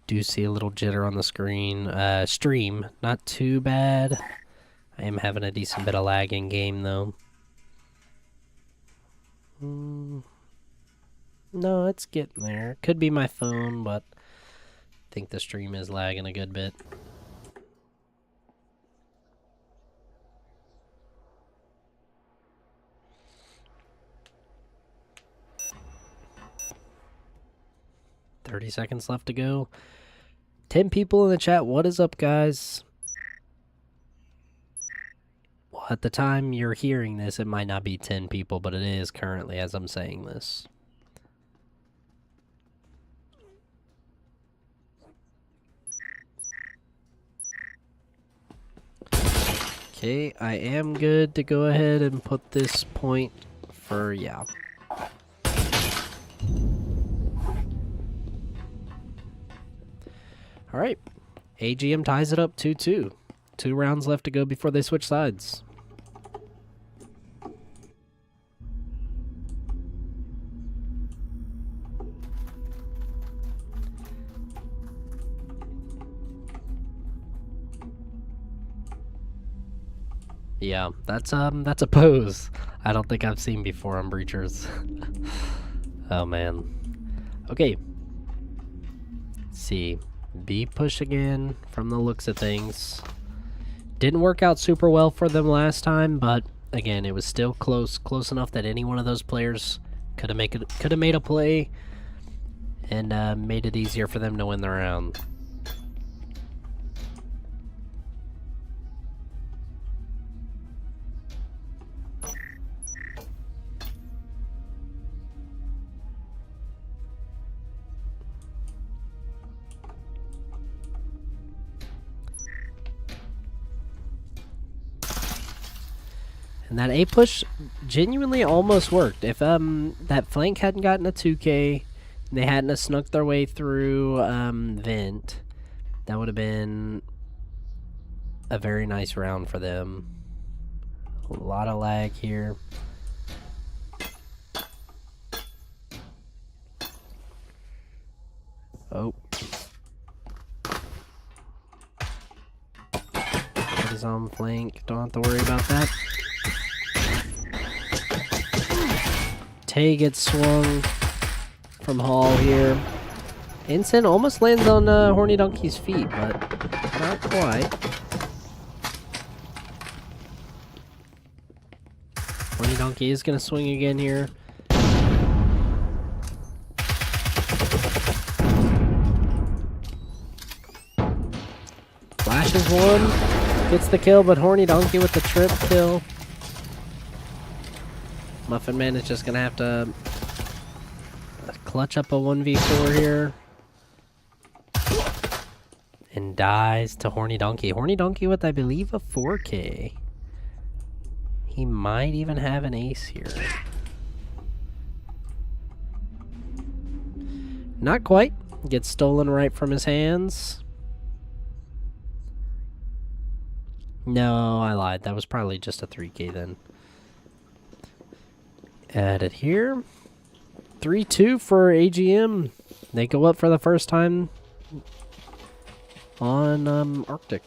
Do see a little jitter on the screen. Stream, not too bad. I am having a decent bit of lag in game though. No, it's getting there. Could be my phone, but I think the stream is lagging a good bit. $30 seconds left to go. 10 people in the chat. What is up, guys? Well, at the time you're hearing this, it might not be 10 people, but it is currently as I'm saying this. Okay, I am good to go ahead and put this point for, yeah. Alright, AGM ties it up 2-2. 2 rounds left to go before they switch sides. Yeah, that's a pose I don't think I've seen before on Breachers. Oh man. Okay. Let's see. B push again from the looks of things. Didn't work out super well for them last time, but again, it was still close enough that any one of those players Could have made a play and made it easier for them to win the round. And that A push genuinely almost worked. If that flank hadn't gotten a 2K, and they hadn't snuck their way through vent, that would have been a very nice round for them. A lot of lag here. Oh. Put his on flank. Don't have to worry about that. Tay gets swung from Hall here. Ensign almost lands on Horny Donkey's feet, but not quite. Horny Donkey is going to swing again here. Flashes one, gets the kill, but Horny Donkey with the trip kill. Muffin Man is just going to have to clutch up a 1v4 here. And dies to Horny Donkey. Horny Donkey with, I believe, a 4K. He might even have an ace here. Not quite. Gets stolen right from his hands. No, I lied. That was probably just a 3K then. Add it here. 3-2 for AGM. They go up for the first time on Arctic.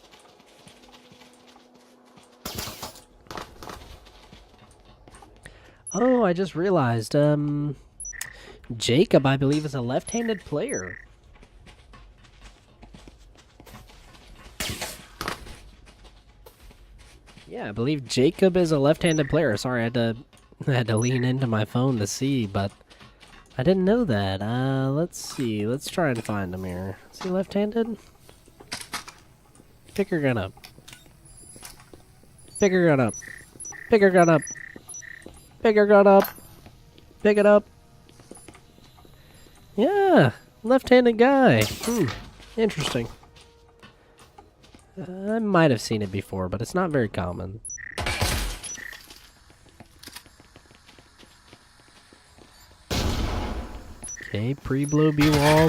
Oh, I just realized, Jacob, I believe, is a left-handed player. Yeah, I believe Jacob is a left-handed player. Sorry, I had to lean into my phone to see, but I didn't know that. Let's see. Let's try and find him here. Is he left-handed? Pick your gun up. Pick your gun up. Pick your gun up. Pick your gun up. Pick it up. Yeah, left-handed guy. Interesting. I might have seen it before, but it's not very common. Okay, pre-blow B-wall.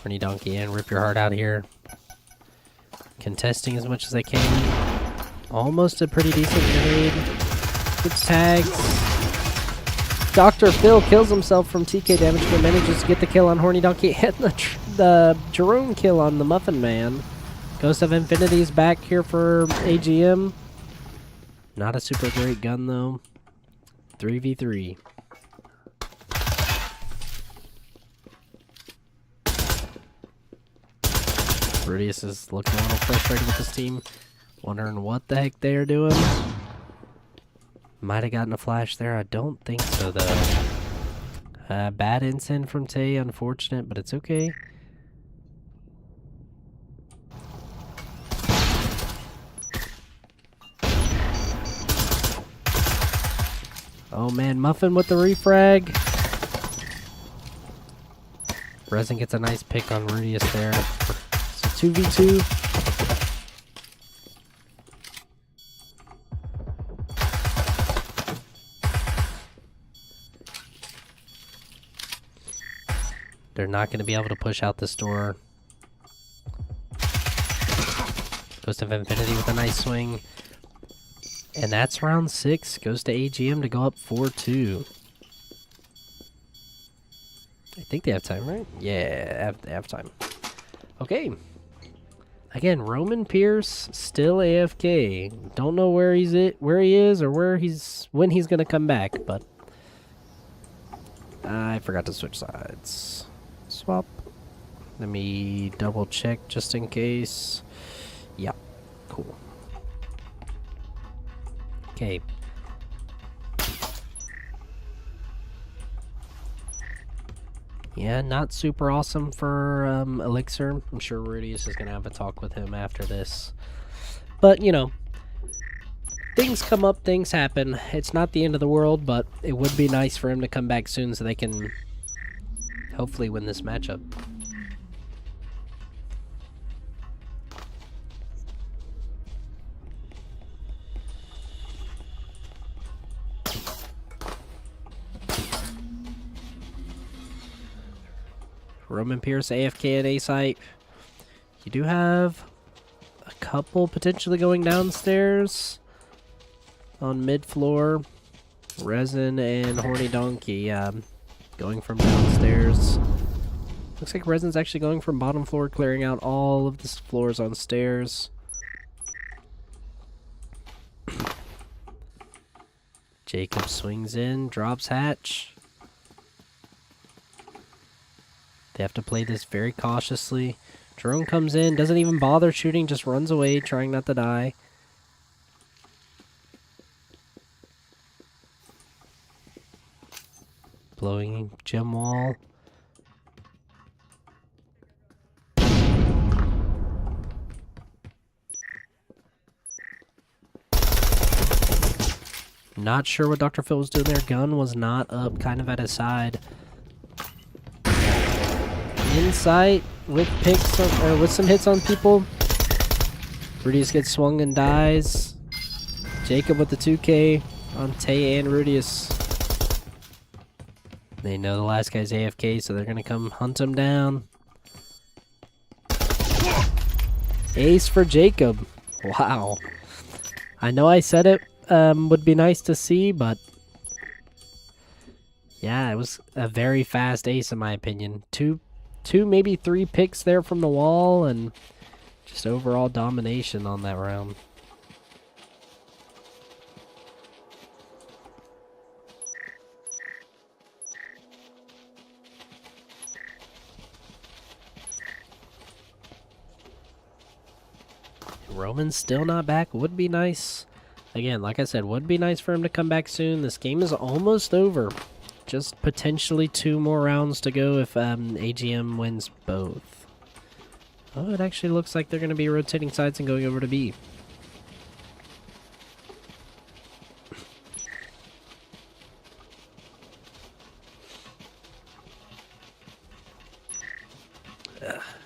Horny Donkey and rip your heart out here. Contesting as much as they can. Almost a pretty decent grenade. Gets tags. Dr. Phil kills himself from TK damage, but manages to get the kill on Horny Donkey and the drone kill on the Muffin Man. Ghost of Infinity is back here for AGM. Not a super great gun though. 3v3. Rudius is looking a little frustrated with his team. Wondering what the heck they're doing. Might have gotten a flash there. I don't think so, though. Bad ensign from Tay. Unfortunate, but it's okay. Oh, man. Muffin with the refrag. Resin gets a nice pick on Rudius there. So 2v2. They're not going to be able to push out this door. Ghost of Infinity with a nice swing. And that's round 6. Goes to AGM to go up 4-2. I think they have time, right? Yeah, they have time. Okay. Again, Roman Pierce still AFK. Don't know where he is or when he's going to come back, but I forgot to switch sides. Swap. Let me double check just in case. Yeah, cool. Okay. Yeah, not super awesome for Elixir. I'm sure Rudius is going to have a talk with him after this. But, you know, things come up, things happen. It's not the end of the world, but it would be nice for him to come back soon so they can hopefully win this matchup. Roman Pierce, AFK at A site. You do have a couple potentially going downstairs on mid floor. Resin and Horny Donkey going from downstairs. Looks like Resin's actually going from bottom floor, clearing out all of the floors on stairs. Jacob swings in, drops hatch. They have to play this very cautiously. Drone comes in, doesn't even bother shooting, just runs away, trying not to die. Blowing gem wall. Not sure what Dr. Phil was doing there. Gun was not up, kind of at his side. Insight with picks or with some hits on people. Rudius gets swung and dies. Jacob with the 2K on Tay and Rudius. They know the last guy's AFK, so they're gonna come hunt him down. Ace for Jacob. Wow. I know I said it would be nice to see, but yeah, it was a very fast ace in my opinion. Two, maybe three picks there from the wall, and just overall domination on that round. Roman's still not back. Would be nice. Again, like I said, would be nice for him to come back soon. This game is almost over. Just potentially 2 more rounds to go if AGM wins both. Oh, it actually looks like they're going to be rotating sides and going over to B.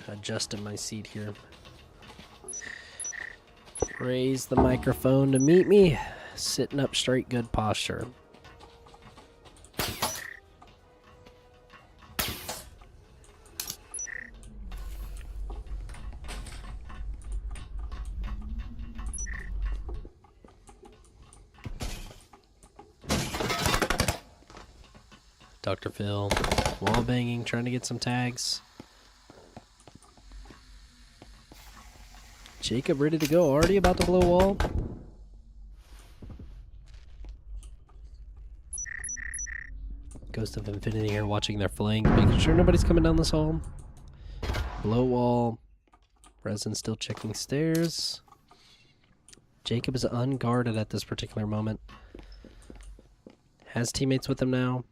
Adjusting my seat here. Raise the microphone to meet me. Sitting up straight, good posture. Dr. Phil, wall banging, trying to get some tags. Jacob ready to go, already about to blow wall. Ghost of Infinity here watching their flank, making sure nobody's coming down this hall. Blow wall. Resin still checking stairs. Jacob is unguarded at this particular moment. Has teammates with him now.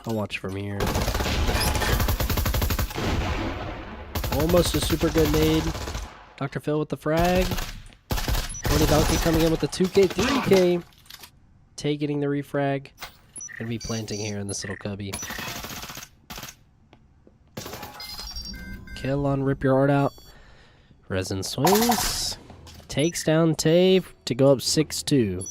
I'll watch from here. Almost a super good nade. Dr. Phil with the frag. Horny Donkey coming in with the 2K, 3K. Tay getting the refrag. Gonna be planting here in this little cubby. Kill on Rip Your Heart Out. Resin swings. Takes down Tay to go up 6-2.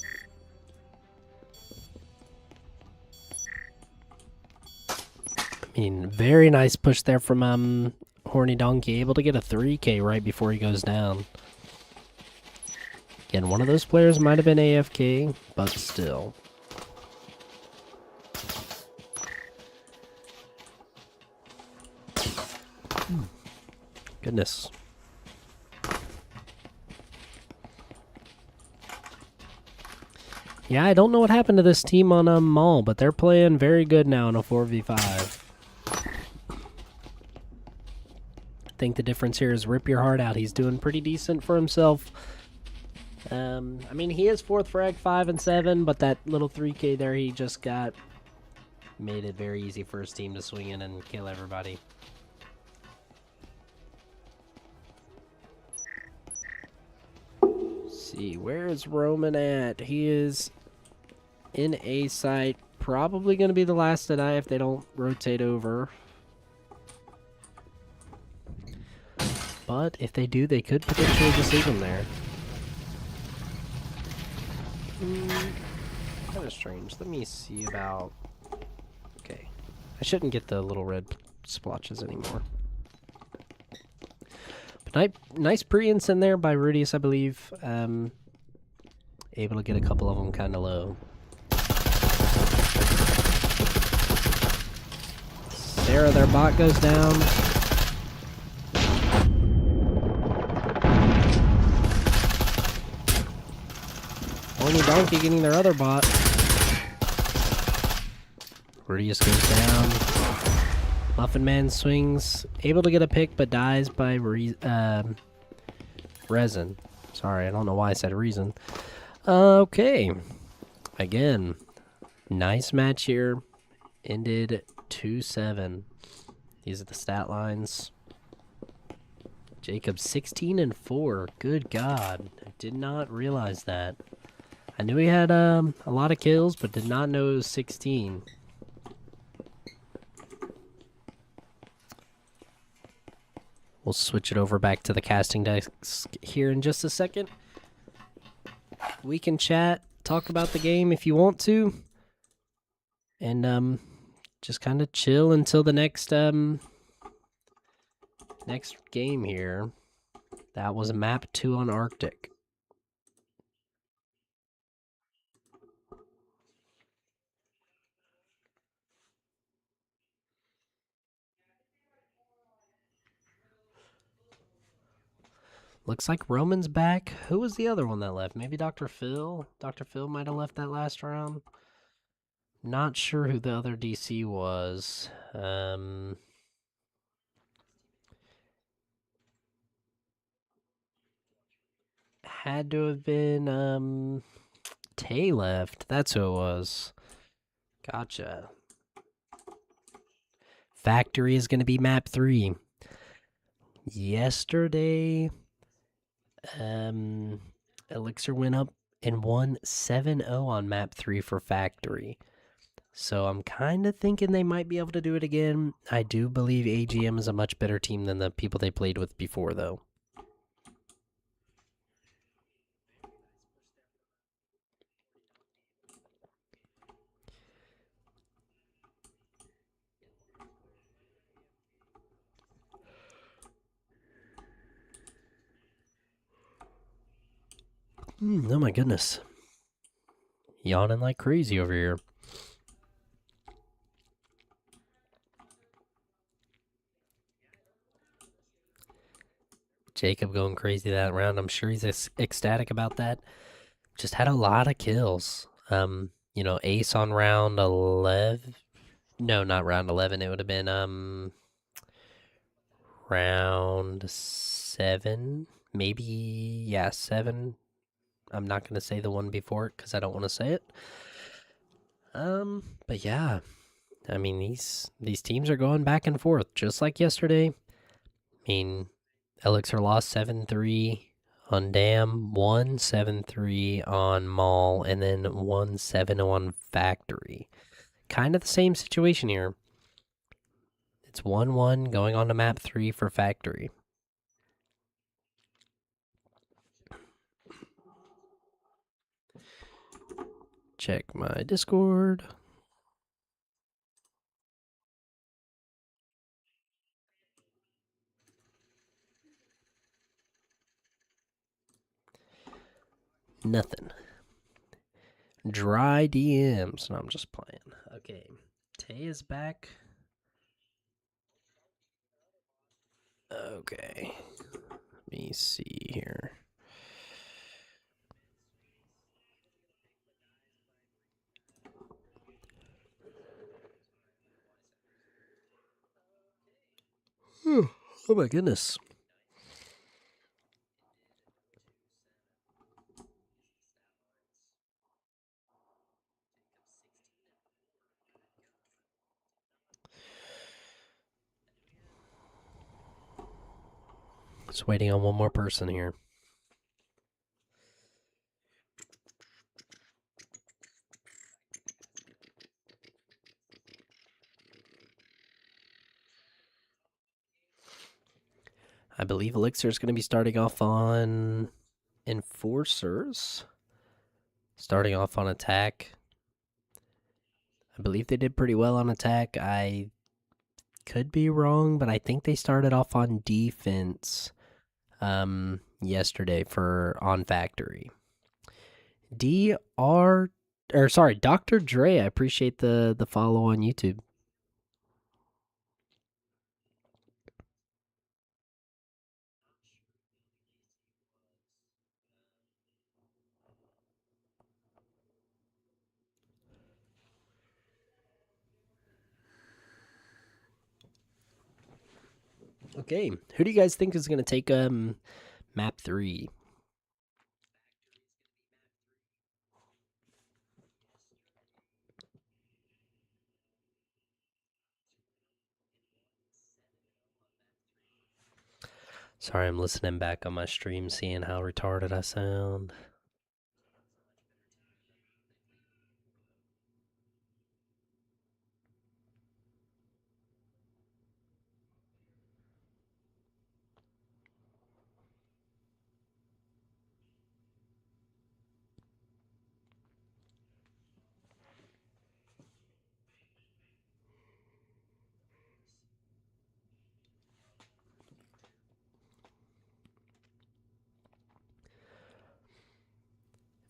I mean, very nice push there from Horny Donkey, able to get a 3K right before he goes down. Again, one of those players might have been AFK, but still. Goodness. Yeah, I don't know what happened to this team on Mall, but they're playing very good now in a 4v5. I think the difference here is Rip Your Heart Out. He's doing pretty decent for himself. I mean, he is 4th frag, 5 and 7, but that little 3K there he just got Made it very easy for his team to swing in and kill everybody. See, where is Roman at? He is in A site. Probably going to be the last to die if they don't rotate over. But if they do, they could potentially just leave him there. Kind of strange. Let me see about... Okay. I shouldn't get the little red splotches anymore. But nice pre-ins in there by Rudius, I believe. Able to get a couple of them kind of low. Sarah, their bot goes down. Only Donkey getting their other bot. Rudius goes down. Muffin Man swings. Able to get a pick, but dies by Resin. Sorry, I don't know why I said reason. Okay. Again, nice match here. Ended 2-7. These are the stat lines. Jacob 16-4. Good God. I did not realize that. I knew he had a lot of kills, but did not know it was 16. We'll switch it over back to the casting desk here in just a second. We can chat, talk about the game if you want to. And just kind of chill until the next next game here. That was map 2 on Arctic. Looks like Roman's back. Who was the other one that left? Maybe Dr. Phil? Dr. Phil might have left that last round. Not sure who the other DC was. Had to have been, Tay left. That's who it was. Gotcha. Factory is going to be map 3. Yesterday, Elixir went up and won 7-0 on map 3 for Factory. So I'm kind of thinking they might be able to do it again. I do believe AGM is a much better team than the people they played with before, though. Oh my goodness. Yawning like crazy over here. Jacob going crazy that round. I'm sure he's ecstatic about that. Just had a lot of kills. You know, ace on round 11. No, not round 11. It would have been round 7. Maybe, yeah, 7. I'm not going to say the one before it because I don't want to say it. But yeah, I mean, these teams are going back and forth just like yesterday. I mean, Elixir lost 7-3 on Dam, won 7-3 on Mall, and then won 7 on Factory. Kind of the same situation here. It's 1-1 going on to map 3 for Factory. Check my Discord. Nothing. Dry DMs. No, I'm just playing. Okay. Tay is back. Okay. Let me see here. Oh my goodness. Just waiting on one more person here. I believe Elixir is going to be starting off on Enforcers. Starting off on attack. I believe they did pretty well on attack. I could be wrong, but I think they started off on defense yesterday on Factory. Dr. Dre, I appreciate the follow on YouTube. Okay, who do you guys think is going to take map 3? Sorry, I'm listening back on my stream, seeing how retarded I sound.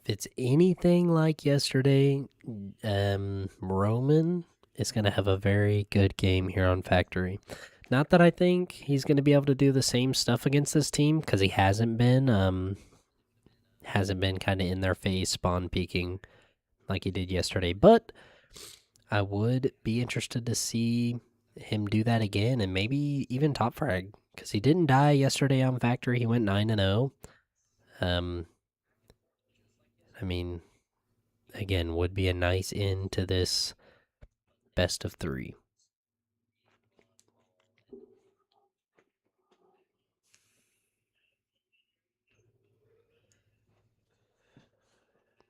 If it's anything like yesterday, Roman is going to have a very good game here on Factory. Not that I think he's going to be able to do the same stuff against this team, because he hasn't been kind of in their face, spawn peeking like he did yesterday. But I would be interested to see him do that again, and maybe even top frag, because he didn't die yesterday on Factory. He went 9-0. I mean, again, would be a nice end to this best of 3.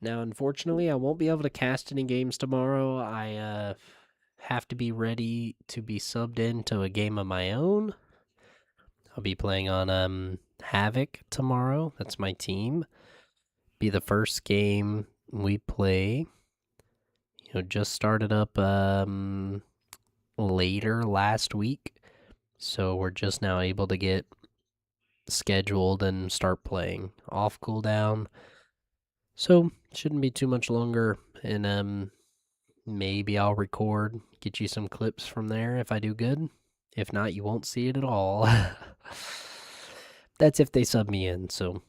Now, unfortunately, I won't be able to cast any games tomorrow. I have to be ready to be subbed into a game of my own. I'll be playing on Havoc tomorrow. That's my team. Be the first game we play. Just started up later last week, so we're just now able to get scheduled and start playing. Off cooldown, so shouldn't be too much longer, and maybe I'll record, get you some clips from there if I do good. If not, you won't see it at all. That's if they sub me in, so.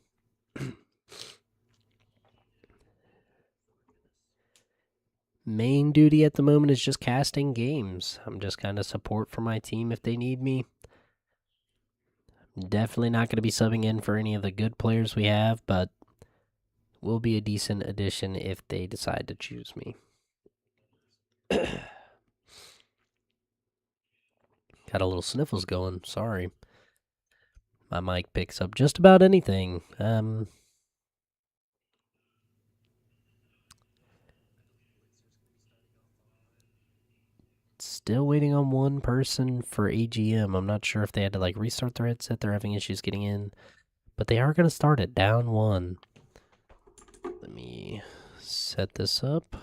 Main duty at the moment is just casting games. I'm just kind of support for my team if they need me. Definitely not going to be subbing in for any of the good players we have, but will be a decent addition if they decide to choose me. Got a little sniffles going. Sorry. My mic picks up just about anything. Still waiting on one person for AGM. I'm not sure if they had to like restart their headset. They're having issues getting in. But they are going to start it down 1. Let me set this up.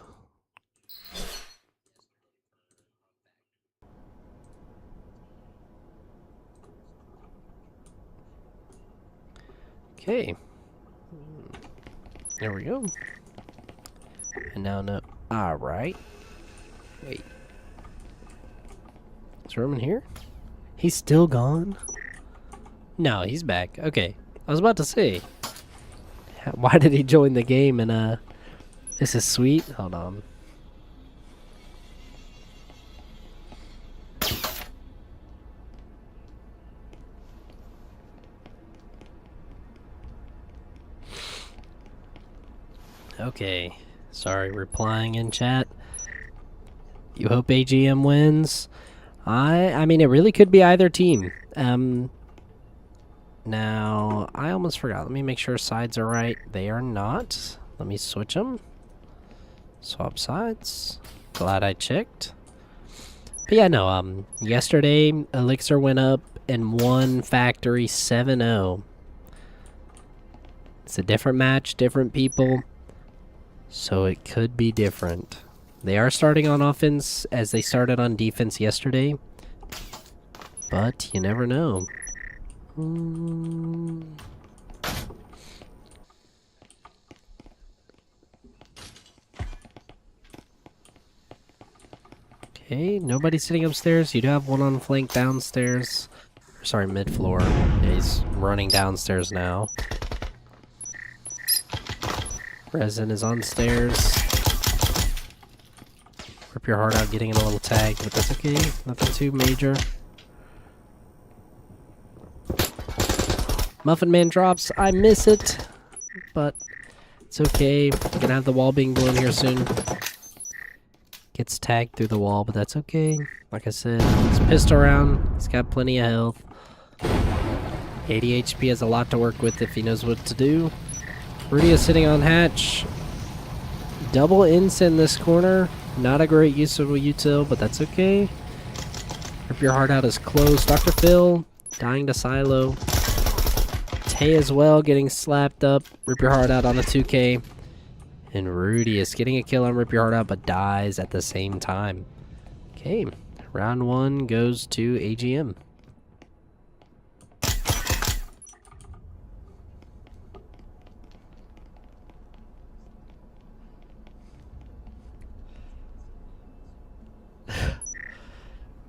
Okay. There we go. And now no. Alright. Wait. Is Roman here? He's still gone? No, he's back. Okay. I was about to say. Why did he join the game and this is sweet? Hold on. Okay. Sorry, replying in chat. You hope AGM wins? I mean, it really could be either team. Now, I almost forgot. Let me make sure sides are right. They are not. Let me switch them. Swap sides. Glad I checked. But yeah, no, yesterday, Elixir went up and won Factory 7-0. It's a different match, different people. So it could be different. They are starting on offense as they started on defense yesterday. But you never know. Okay, nobody's sitting upstairs. You do have one on flank downstairs. Sorry, mid-floor. Yeah, he's running downstairs now. Resin is on stairs. Rip your heart out getting in a little tag, but that's okay. Nothing too major. Muffin Man drops. I miss it, but it's okay. Gonna have the wall being blown here soon. Gets tagged through the wall, but that's okay. Like I said, he's pissed around. He's got plenty of health. 80 HP has a lot to work with if he knows what to do. Rudy is sitting on hatch. Double ints in this corner. Not a great use of a util, but that's okay. Rip your heart out is close. Dr. Phil dying to silo. Tay as well getting slapped up. Rip your heart out on a 2K. And Rudy is getting a kill on Rip Your Heart Out, but dies at the same time. Okay, round 1 goes to AGM.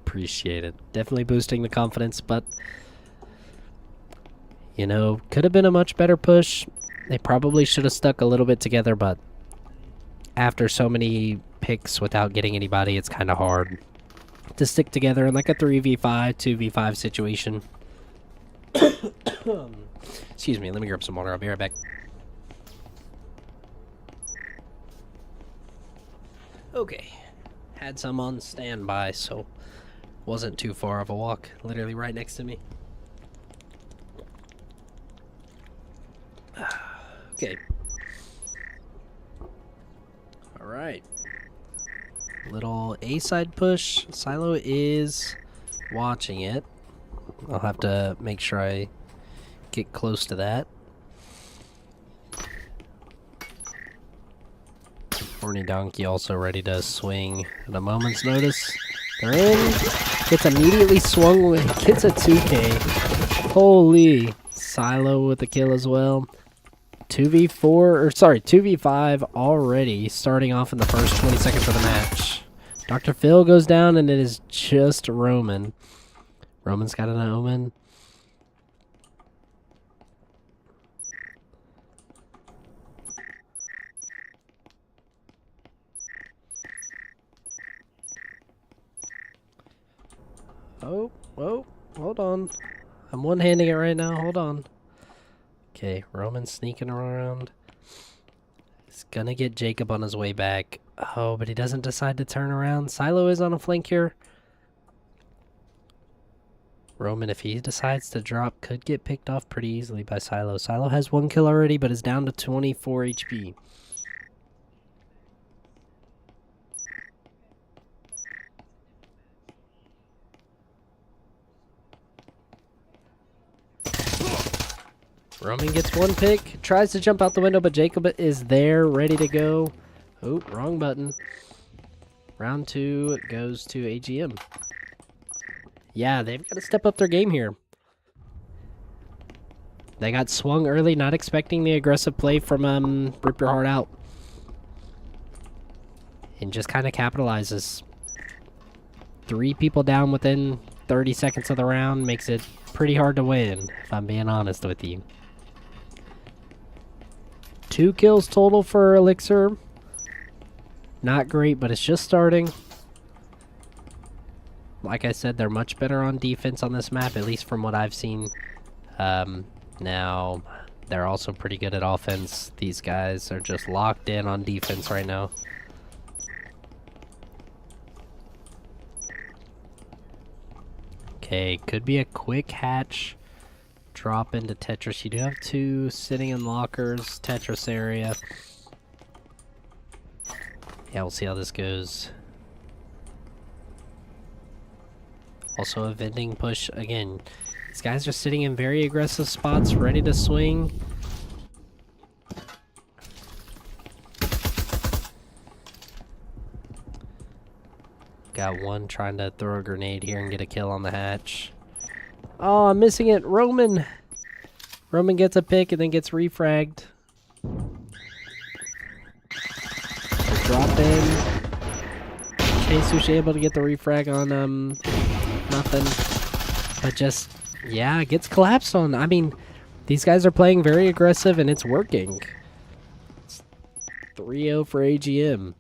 Appreciate it. Definitely boosting the confidence, but you know, could have been a much better push. They probably should have stuck a little bit together, but after so many picks without getting anybody, it's kind of hard to stick together in like a 3v5, 2v5 situation. Excuse me, let me grab some water. I'll be right back. Okay. Had some on standby, so wasn't too far of a walk. Literally right next to me. Okay. Alright. Little A-side push. Silo is watching it. I'll have to make sure I get close to that. Horny Donkey also ready to swing at a moment's notice. They're in. Gets immediately swung with. Gets a 2K. Holy. Silo with the kill as well. 2v5 already, starting off in the first 20 seconds of the match. Dr. Phil goes down, and it is just Roman. Roman's got an omen. Oh, hold on. I'm one-handing it right now, hold on. Okay, Roman's sneaking around. He's gonna get Jacob on his way back. Oh, but he doesn't decide to turn around. Silo is on a flank here. Roman, if he decides to drop, could get picked off pretty easily by Silo. Silo has 1 kill already, but is down to 24 HP. Roman gets 1 pick, tries to jump out the window, but Jacob is there, ready to go. Oh, wrong button. Round 2 goes to AGM. Yeah, they've got to step up their game here. They got swung early, not expecting the aggressive play from Rip Your Heart Out. And just kind of capitalizes. 3 people down within 30 seconds of the round makes it pretty hard to win, if I'm being honest with you. 2 kills total for Elixir. Not great, but it's just starting. Like I said, they're much better on defense on this map, at least from what I've seen. Now, they're also pretty good at offense. These guys are just locked in on defense right now. Okay, could be a quick hatch. drop into Tetris. You do have 2 sitting in lockers, Tetris area. Yeah, we'll see how this goes. Also a vending push. Again, these guys are sitting in very aggressive spots, ready to swing. Got one trying to throw a grenade here and get a kill on the hatch. Oh, I'm missing it. Roman! Roman gets a pick and then gets refragged. Drop in. Jesus able to get the refrag on nothing. But just, yeah, gets collapsed on. I mean, these guys are playing very aggressive and it's working. It's 3-0 for AGM.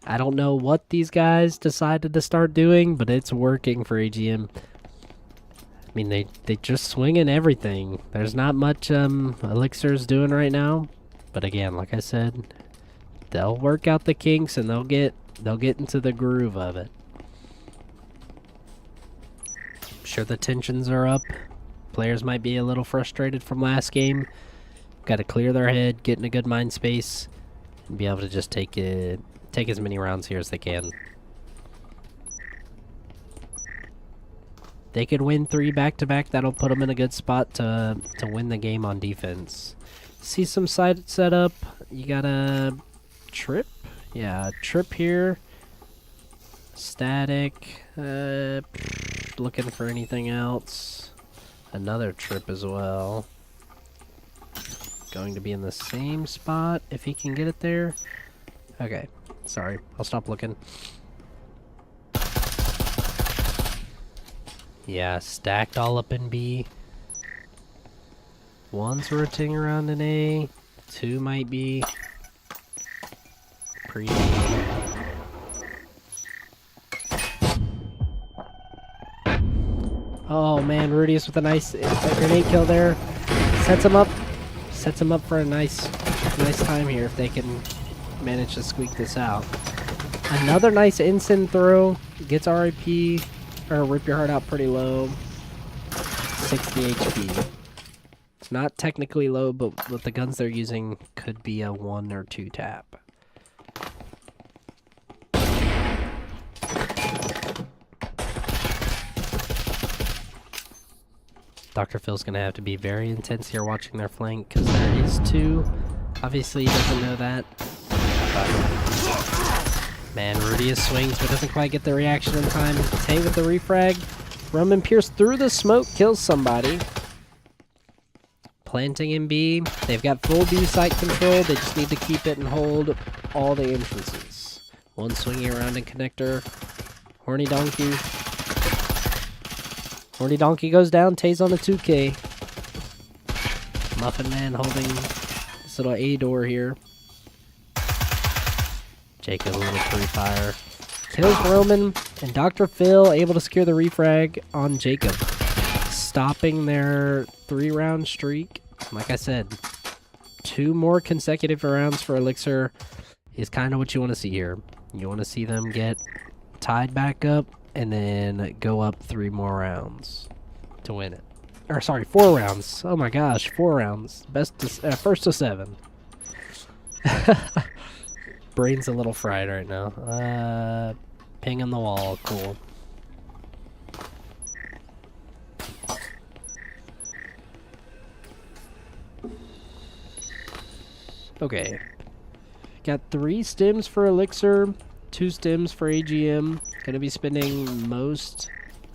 I don't know what these guys decided to start doing, but it's working for AGM. I mean, they just swinging everything. There's not much Elixir's doing right now, but again, like I said, they'll work out the kinks and they'll get into the groove of it. I'm sure the tensions are up. Players might be a little frustrated from last game. Got to clear their head, get in a good mind space, and be able to just take as many rounds here as they can. They could win 3 back-to-back. That'll put them in a good spot to win the game on defense. See some side setup. You got a trip. Yeah, trip here. Static. Looking for anything else. Another trip as well. Going to be in the same spot if he can get it there. Okay. Sorry, I'll stop looking. Yeah, stacked all up in B. One's rotating around in A. 2 might be. Pre. Oh man, Rudius with a nice grenade kill there. Sets him up. Sets him up for a nice time here if they can manage to squeak this out. Another nice instant throw. Gets RIP, or Rip Your Heart Out pretty low. 60 HP. It's not technically low, but with the guns they're using, could be a 1 or 2 tap. Dr. Phil's going to have to be very intense here watching their flank, because there is 2. Obviously, he doesn't know that. Man, Rudius swings, but doesn't quite get the reaction in time. Tay with the refrag. Roman Pierce through the smoke, kills somebody. Planting in B. They've got full B site control. They just need to keep it and hold all the entrances. One swinging around in connector. Horny Donkey. Horny Donkey goes down. Tay's on a 2K. Muffin Man holding this little A door here. Jacob a little pre-fire. Kills Roman, and Dr. Phil able to secure the refrag on Jacob. Stopping their 3-round streak. Like I said, 2 more consecutive rounds for Elixir is kind of what you want to see here. You want to see them get tied back up and then go up 3 more rounds to win it. Or sorry, 4 rounds. Oh my gosh, 4 rounds. First to 7. Brain's a little fried right now. Ping on the wall, cool. Okay. Got 3 stims for Elixir, 2 stims for AGM. Gonna be spending most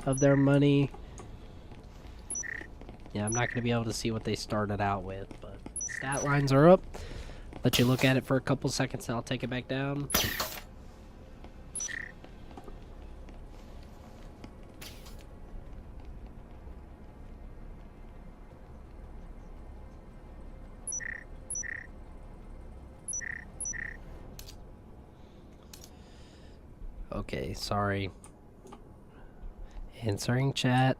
of their money. Yeah, I'm not gonna be able to see what they started out with, but stat lines are up. Let you look at it for a couple seconds and I'll take it back down. Okay, sorry. Answering chat.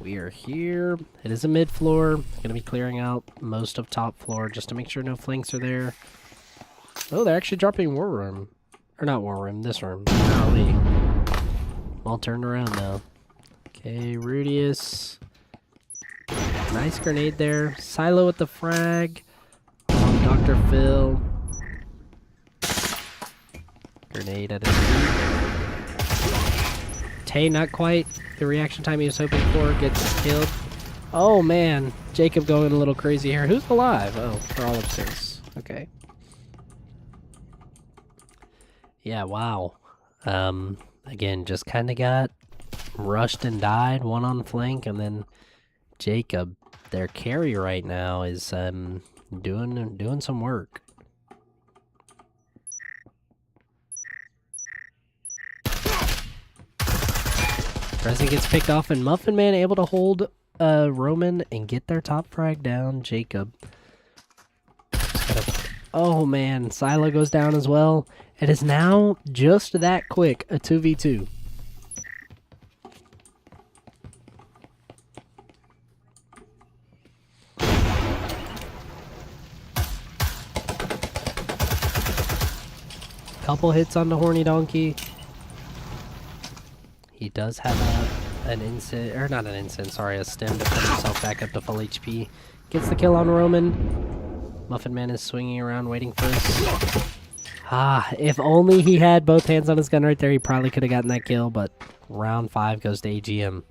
We are here. It is a mid floor. Gonna be clearing out most of top floor just to make sure no flanks are there. Oh, they're actually dropping war room. Or not war room, this room. Golly. All turned around now. Okay, Rudius. Nice grenade there. Silo with the frag. On Dr. Phil. Grenade at his feet. Tay, not quite the reaction time he was hoping for. Gets killed. Oh, man. Jacob going a little crazy here. Who's alive? Oh, they're all upstairs. Okay. Yeah, wow. Again, just kind of got rushed and died. One on flank, and then Jacob, their carry right now, is doing some work. Prezi gets picked off, and Muffin Man able to hold Roman and get their top frag down. Jacob. Oh man, Silo goes down as well. It is now just that quick, a 2v2. Couple hits on the Horny Donkey. He does have an instant, or not an instant, sorry, a stem to put himself back up to full HP. Gets the kill on Roman. Muffin Man is swinging around waiting for us. Ah, if only he had both hands on his gun right there, he probably could have gotten that kill, but round 5 goes to AGM.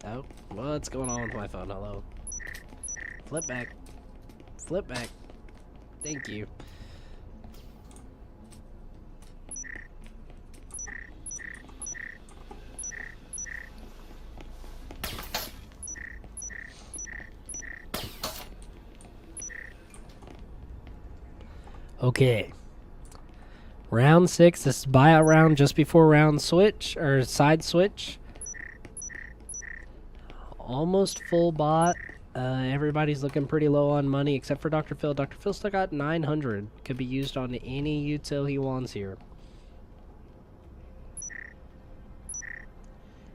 Oh, what's going on with my phone? Hello. Flip back. Flip back. Thank you. Okay. Round 6. This is buyout round just before round switch, or side switch. Almost full bot. Everybody's looking pretty low on money except for Dr. Phil. Dr. Phil still got 900. Could be used on any util he wants here.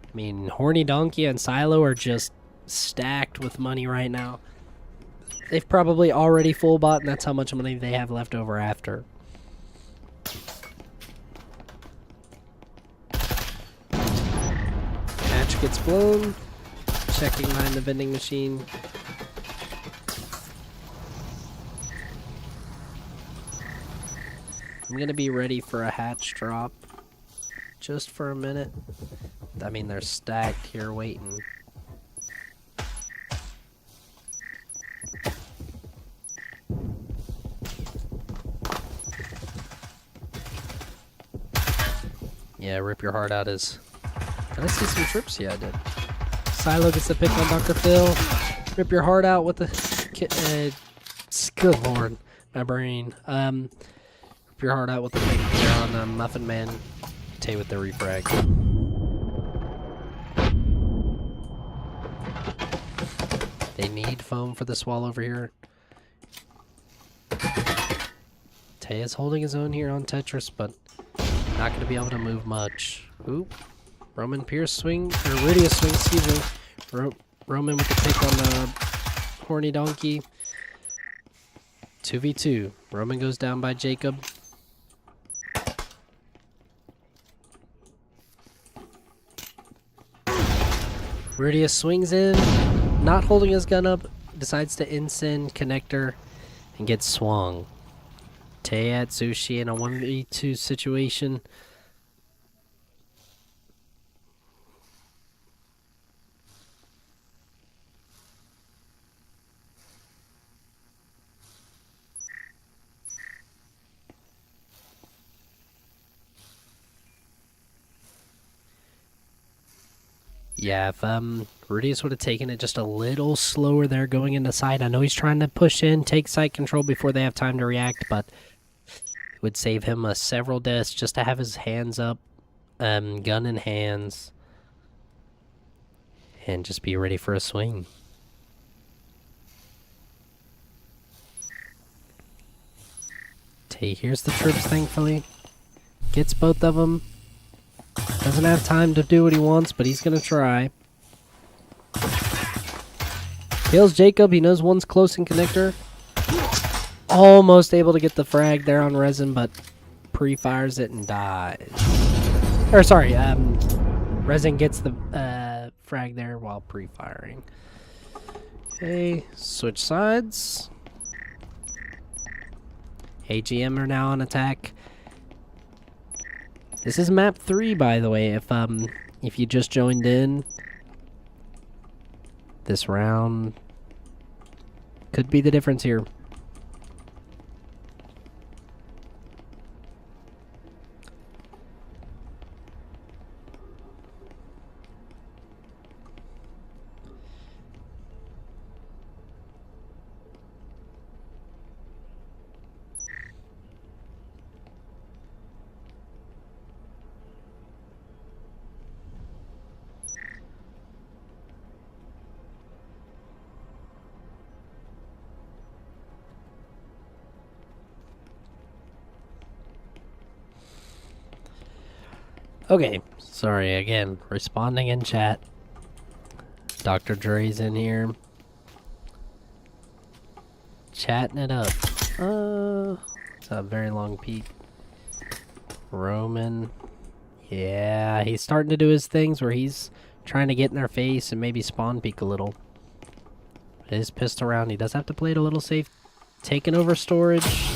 I mean, Horny Donkey and Silo are just stacked with money right now. They've probably already full bought, and that's how much money they have left over after. Match gets blown. Checking behind the vending machine. I'm gonna be ready for a hatch drop. Just for a minute. I mean, they're stacked here waiting. Yeah, rip your heart out is... Did I see some trips? Yeah, I did. Silo gets the pick on Dr. Phil. Rip your heart out with the... good lord, my brain. Rip your heart out with the pick there on Muffin Man. Tay with the refrag. They need foam for the swallow over here. Tay is holding his own here on Tetris, but not going to be able to move much. Oop. Roman Pierce swing, or Rudius swing, excuse me. Roman with the pick on the Horny Donkey. 2v2. Roman goes down by Jacob. Rudius swings in, not holding his gun up, decides to insend connector and gets swung. Tay at Sushi in a 1v2 situation. Yeah, if Rudius would have taken it just a little slower there going into site. I know he's trying to push in, take site control before they have time to react, but it would save him several deaths just to have his hands up, gun in hands, and just be ready for a swing. Tay hears the troops, thankfully. Gets both of them. Doesn't have time to do what he wants, but he's gonna try. Kills Jacob. He knows one's close in connector. Almost able to get the frag there on Resin, but pre-fires it and dies. Or sorry, Resin gets the frag there while pre-firing. Okay, switch sides. AGM are now on attack. This is map 3, by the way, if you just joined in. This round could be the difference here. Okay, sorry again, responding in chat. Dr. Dre's in here. Chatting it up. It's a very long peek. Roman. Yeah, he's starting to do his things where he's trying to get in their face and maybe spawn peek a little. It is pissed around. He does have to play it a little safe. Taking over storage.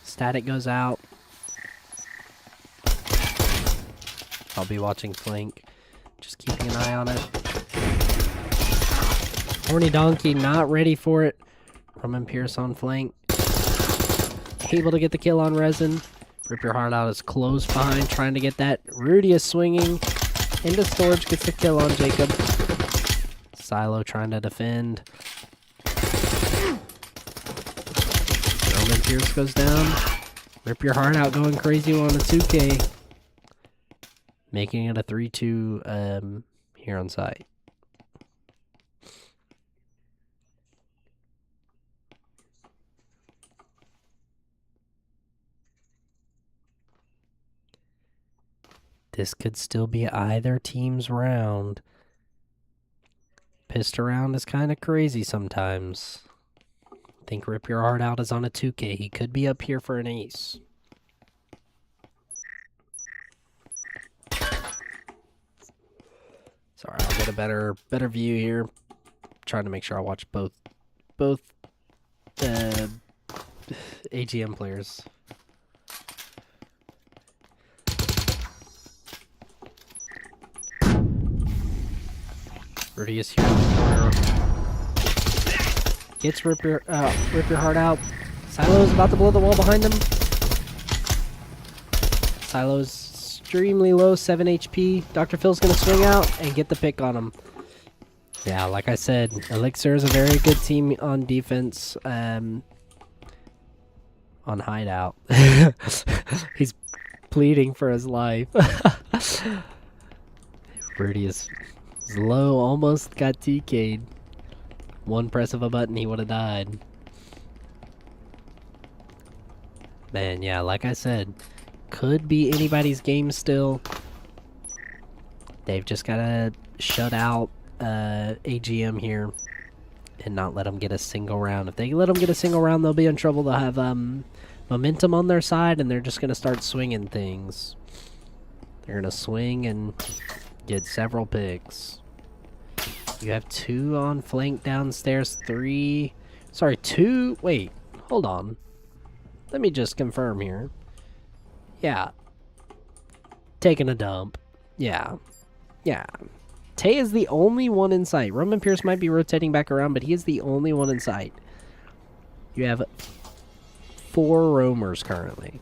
Static goes out. I'll be watching flank. Just keeping an eye on it. Horny Donkey not ready for it. Roman Pierce on flank. Able to get the kill on Resin. Rip Your Heart Out is close behind, trying to get that. Rudy is swinging into storage, gets the kill on Jacob. Silo trying to defend. Roman Pierce goes down. Rip Your Heart Out going crazy on a 2K. Making it a 3-2 here on site. This could still be either team's round. Pissed around is kind of crazy sometimes. I think Rip Your Heart Out is on a 2K. He could be up here for an ace. Sorry, I'll get a better view here. Trying to make sure I watch both AGM players. Rudy is here in the corner. Gets Rip Your Heart Out. Silo's about to blow the wall behind him. Silo's extremely low, 7 HP. Dr. Phil's gonna swing out and get the pick on him. Yeah, like I said, Elixir is a very good team on defense. On hideout. He's pleading for his life. Rudy is low, almost got TK'd. One press of a button, he would have died. Man, yeah, like I said, could be anybody's game still. They've just gotta shut out AGM here and not let them get a single round. If they let them get a single round, they'll be in trouble. They'll have momentum on their side, and they're just gonna start swinging things. They're gonna swing and get several picks. You have 2 on flank downstairs, 3. Sorry, 2. Wait, hold on. Let me just confirm here. Yeah. Taking a dump. Yeah. Yeah. Tay is the only one in sight. Roman Pierce might be rotating back around, but he is the only one in sight. You have 4 roamers currently.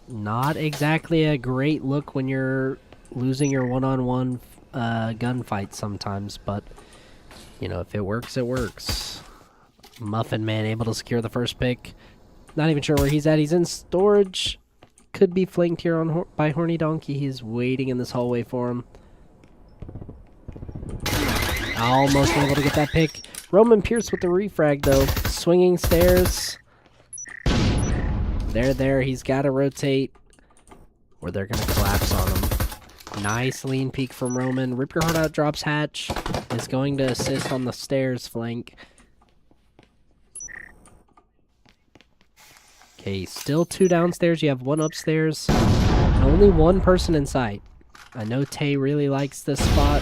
Not exactly a great look when you're losing your one-on-one gunfight sometimes, but, you know, if it works, it works. Muffin Man able to secure the first pick. Not even sure where he's at. He's in storage. Could be flanked here on by Horny Donkey. He's waiting in this hallway for him. Almost able to get that pick. Roman Pierce with the refrag, though. Swinging stairs. They're there. He's got to rotate, or they're going to collapse on him. Nice lean peek from Roman. Rip Your Heart Out drops hatch. Is going to assist on the stairs flank. Okay, still 2 downstairs. You have 1 upstairs. And only 1 person in sight. I know Tay really likes this spot.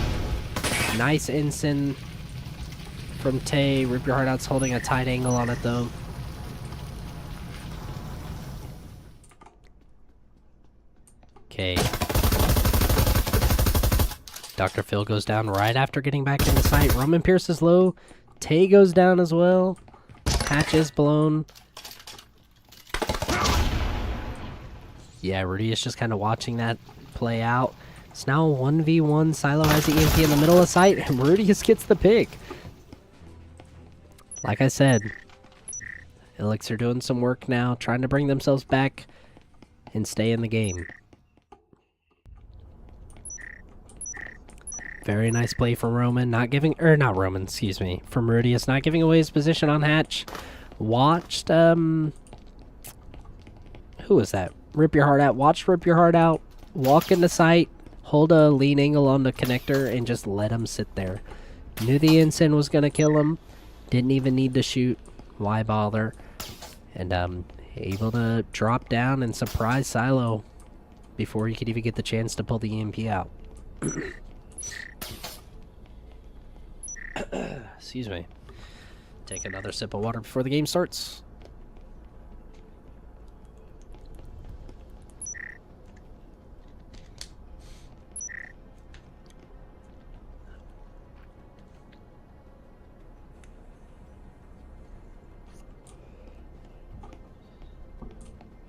Nice ensign from Tay. Rip Your Heart Out's holding a tight angle on it though. Okay. Dr. Phil goes down right after getting back into sight. Roman Pierce is low. Tay goes down as well. Hatch is blown. Yeah, Rudy is just kind of watching that play out. It's now 1v1. Silo has the EMP in the middle of sight, and Rudy just gets the pick. Like I said, Elixir doing some work now, trying to bring themselves back and stay in the game. Very nice play from Roman, not Roman, excuse me, from Rudius, not giving away his position on hatch. Watched, who was that? Rip Your Heart Out. Watched Rip Your Heart Out, walk into sight, hold a lean angle on the connector, and just let him sit there. Knew the ensign was going to kill him, didn't even need to shoot. Why bother? And, able to drop down and surprise Silo before he could even get the chance to pull the EMP out. Excuse me. Take another sip of water before the game starts.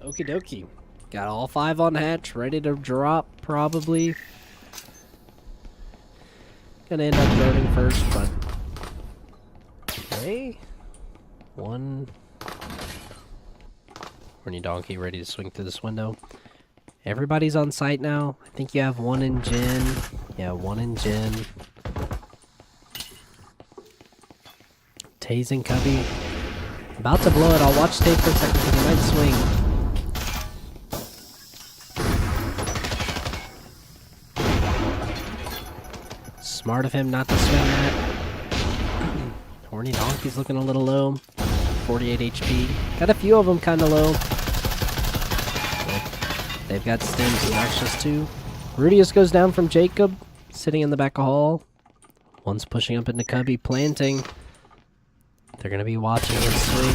Okie dokie. Got all 5 on hatch, ready to drop probably. Gonna end up loading first, but okay. 1 horny donkey ready to swing through this window. Everybody's on site now. I think you have 1 in Jin. Yeah, 1 in Jin. Taze and Cubby. About to blow it. I'll watch Tay for a second because he might swing. Smart of him not to swing that. Horny Donkey's looking a little low. 48 HP. Got a few of them kind of low. They've got stims and that's just 2. Rudius goes down from Jacob, sitting in the back of hall. One's pushing up into Cubby, planting. They're going to be watching him swing.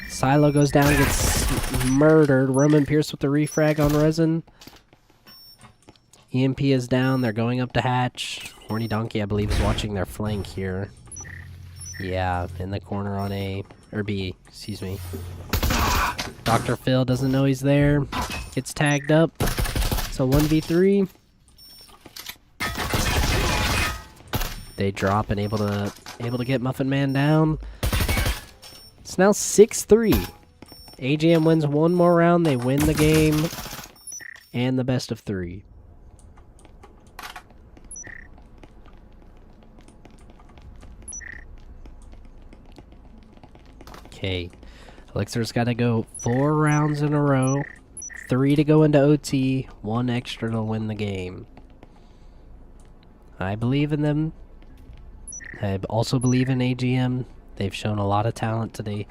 Silo goes down, gets murdered. Roman Pierce with the refrag on resin. EMP is down. They're going up to hatch. Horny Donkey, I believe, is watching their flank here. Yeah, in the corner on A. Or B, excuse me. Dr. Phil doesn't know he's there. Gets tagged up. So 1v3. They drop and able to get Muffin Man down. It's now 6-3. AGM wins 1 more round. They win the game. And the best of 3. Okay, Elixir's got to go 4 rounds in a row, 3 to go into OT, 1 extra to win the game. I believe in them. I also believe in AGM. They've shown a lot of talent today.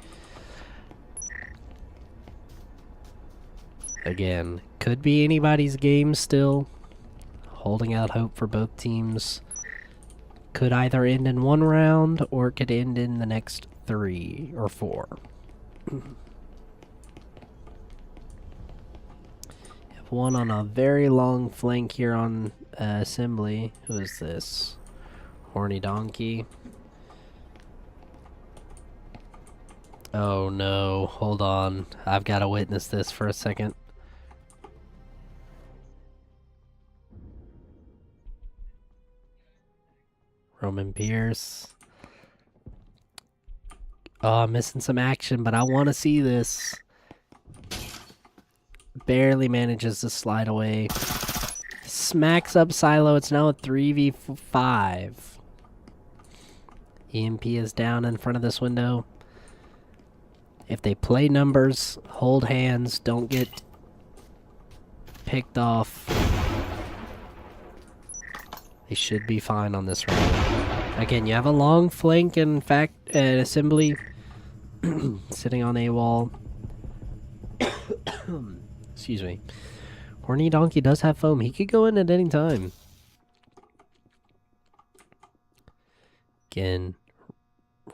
Again, could be anybody's game still. Holding out hope for both teams. Could either end in 1 round or it could end in the next 3 or 4. Have 1 on a very long flank here on assembly. Who is this? Horny Donkey. Oh no, hold on. I've got to witness this for a second. Roman Pierce. Oh, I'm missing some action, but I want to see this. Barely manages to slide away. Smacks up Silo. It's now a 3v5. EMP is down in front of this window. If they play numbers, hold hands, don't get picked off. They should be fine on this round. Again, you have a long flank and assembly sitting on a wall. Excuse me. Horny Donkey does have foam. He could go in at any time. Again,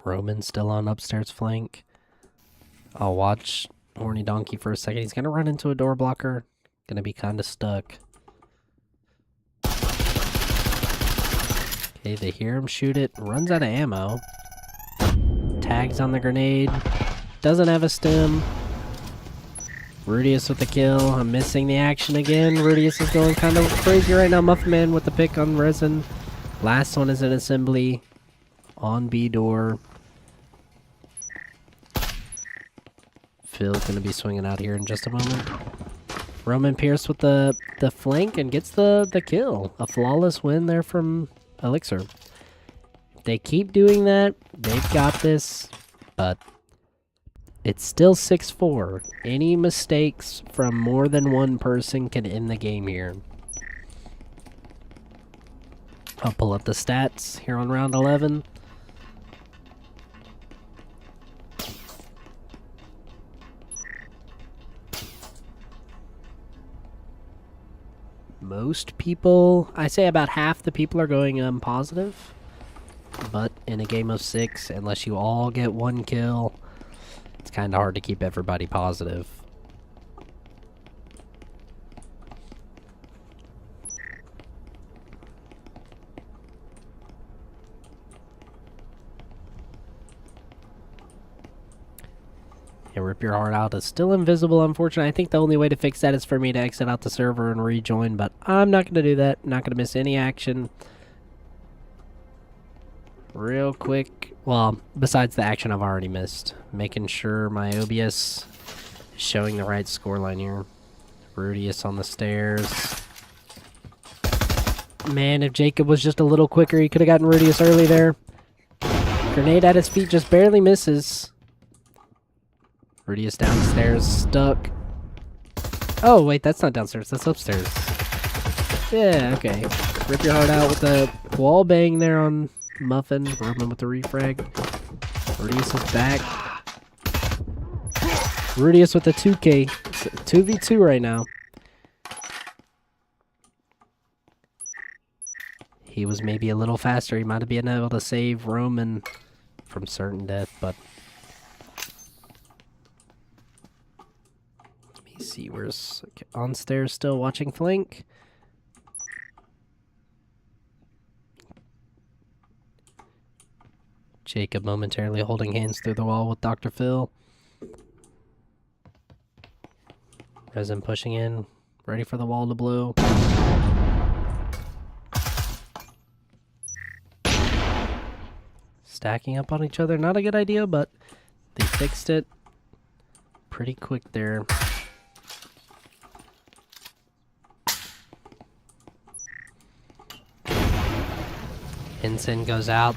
Roman still on upstairs flank. I'll watch Horny Donkey for a second. He's gonna run into a door blocker. Gonna be kind of stuck. Okay, they hear him shoot it. Runs out of ammo. Tags on the grenade. Doesn't have a stem. Rudius with the kill. I'm missing the action again. Rudius is going kind of crazy right now. Muffin Man with the pick on resin. Last one is an assembly. On B door. Phil's gonna be swinging out here in just a moment. Roman Pierce with the flank and gets the kill. A flawless win there from Elixir. They keep doing that. They've got this, but it's still 6-4. Any mistakes from more than one person can end the game here. I'll pull up the stats here on round 11. Most people, I say about half the people are going positive. But in a game of 6, unless you all get one kill, it's kind of hard to keep everybody positive. And Rip Your Heart Out is still invisible, unfortunately. I think the only way to fix that is for me to exit out the server and rejoin, but I'm not going to do that. Not going to miss any action. Real quick, well, besides the action I've already missed, making sure my OBS is showing the right scoreline here. Rudius on the stairs. Man, if Jacob was just a little quicker, he could have gotten Rudius early there. Grenade at his feet just barely misses. Rudius downstairs, stuck. Oh, wait, that's not downstairs, that's upstairs. Yeah, okay. Rip Your Heart Out with the wall bang there on Muffin. Roman with the refrag. Rudius is back. Rudius with the 2K. It's 2v2 right now. He was maybe a little faster. He might have been able to save Roman from certain death, but... Let me see, where's... On stairs still watching flank. Jacob momentarily holding hands through the wall with Dr. Phil. Resin pushing in, ready for the wall to blow. Stacking up on each other, not a good idea, but they fixed it pretty quick there. Ensign goes out,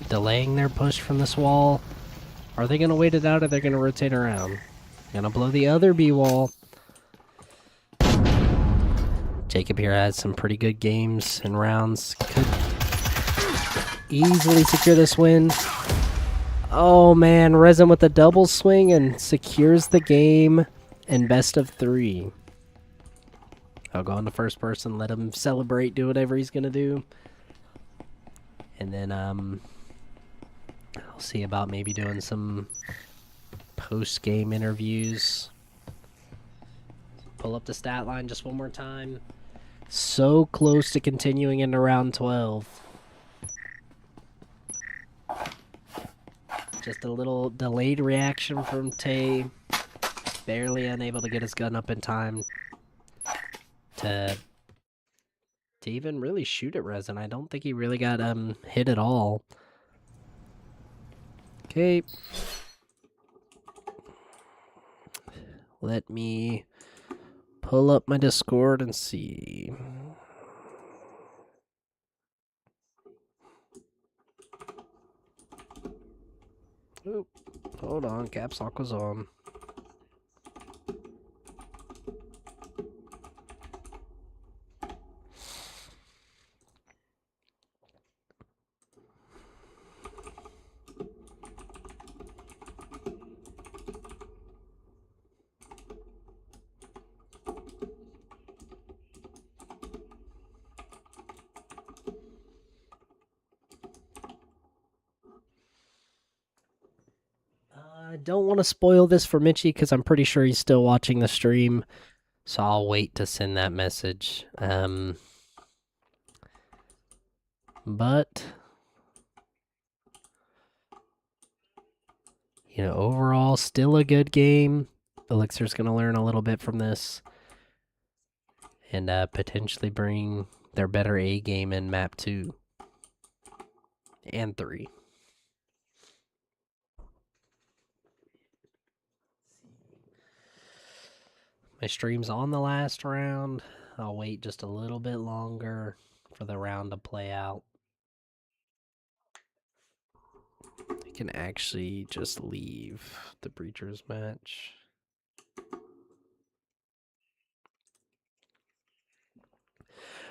delaying their push from this wall. Are they going to wait it out or they're going to rotate around? Going to blow the other B wall. Jacob here has some pretty good games and rounds. Could easily secure this win. Oh man, Resin with a double swing and secures the game in best of 3. I'll go on to first person, let him celebrate, do whatever he's going to do. And then, I'll see about maybe doing some post-game interviews. Pull up the stat line just one more time. So close to continuing into round 12. Just a little delayed reaction from Tay. Barely unable to get his gun up in time to even really shoot at Resin. I don't think he really got hit at all. Okay. Let me pull up my Discord and see. Oop, hold on, caps lock was on. don't want to spoil this for Mitchie because I'm pretty sure he's still watching the stream. So I'll wait to send that message. But, overall, still a good game. Elixir's going to learn a little bit from this and potentially bring their better A game in map 2 and 3. My stream's on the last round. I'll wait just a little bit longer for the round to play out. I can actually just leave the Breachers match.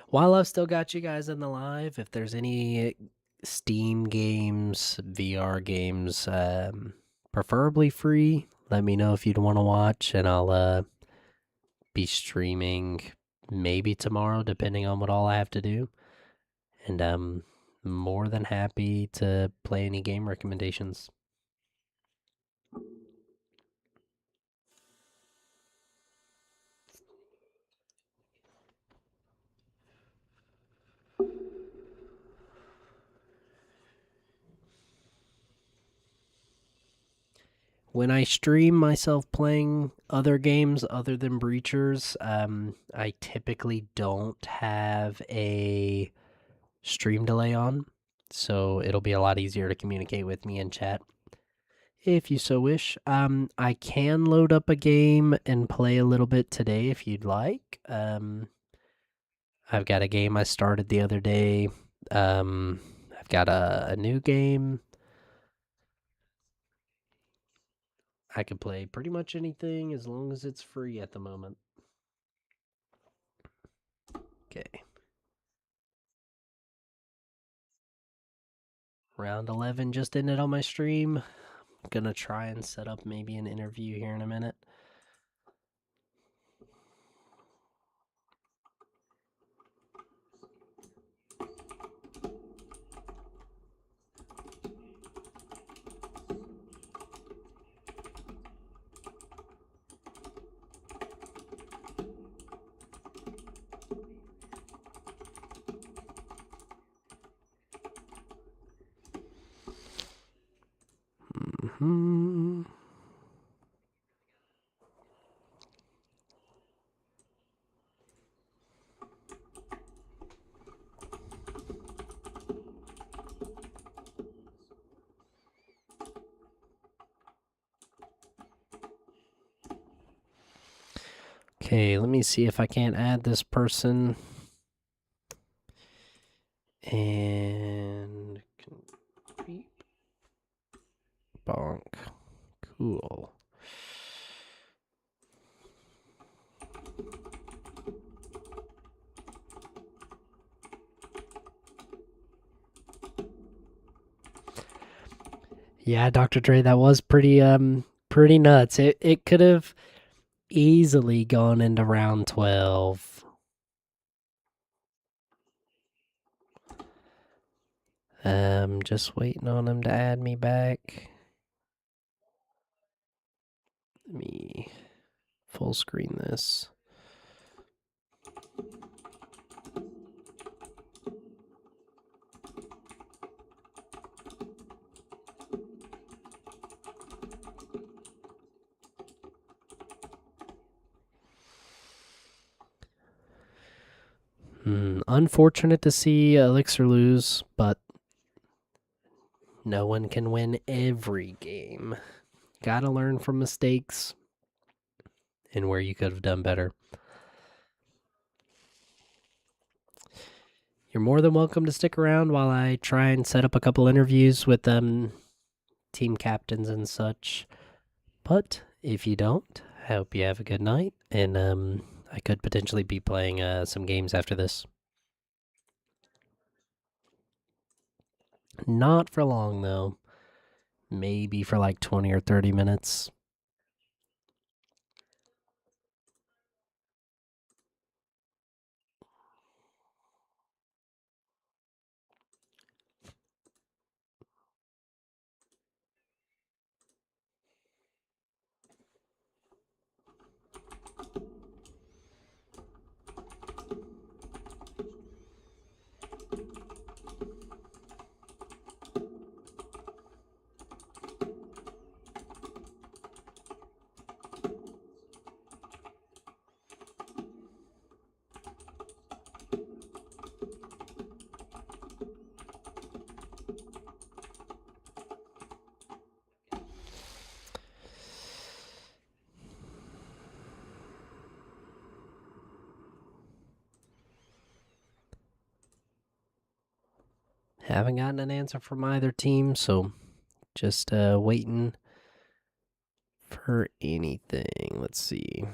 While I've still got you guys in the live, if there's any Steam games, VR games, preferably free, let me know if you'd want to watch, and I'll be streaming maybe tomorrow, depending on what all I have to do. And I'm more than happy to play any game recommendations. When I stream myself playing other games other than Breachers, I typically don't have a stream delay on, so it'll be a lot easier to communicate with me in chat if you so wish. I can load up a game and play a little bit today if you'd like. I've got a game I started the other day. I've got a new game. I can play pretty much anything as long as it's free at the moment. Okay. Round 11 just ended on my stream. I'm gonna try and set up maybe an interview here in a minute. Mm-hmm. Okay, let me see if I can't add this person. And bonk. Cool. Yeah, Dr. Dre, that was pretty nuts. It could have easily gone into round 12. Just waiting on him to add me back. Let me full screen this. Unfortunate to see Elixir lose, but no one can win every game. Gotta learn from mistakes and where you could have done better. You're more than welcome to stick around while I try and set up a couple interviews with team captains and such. But if you don't, I hope you have a good night, and I could potentially be playing some games after this. Not for long though. Maybe for like 20 or 30 minutes. Haven't gotten an answer from either team, so just waiting for anything. Let's see.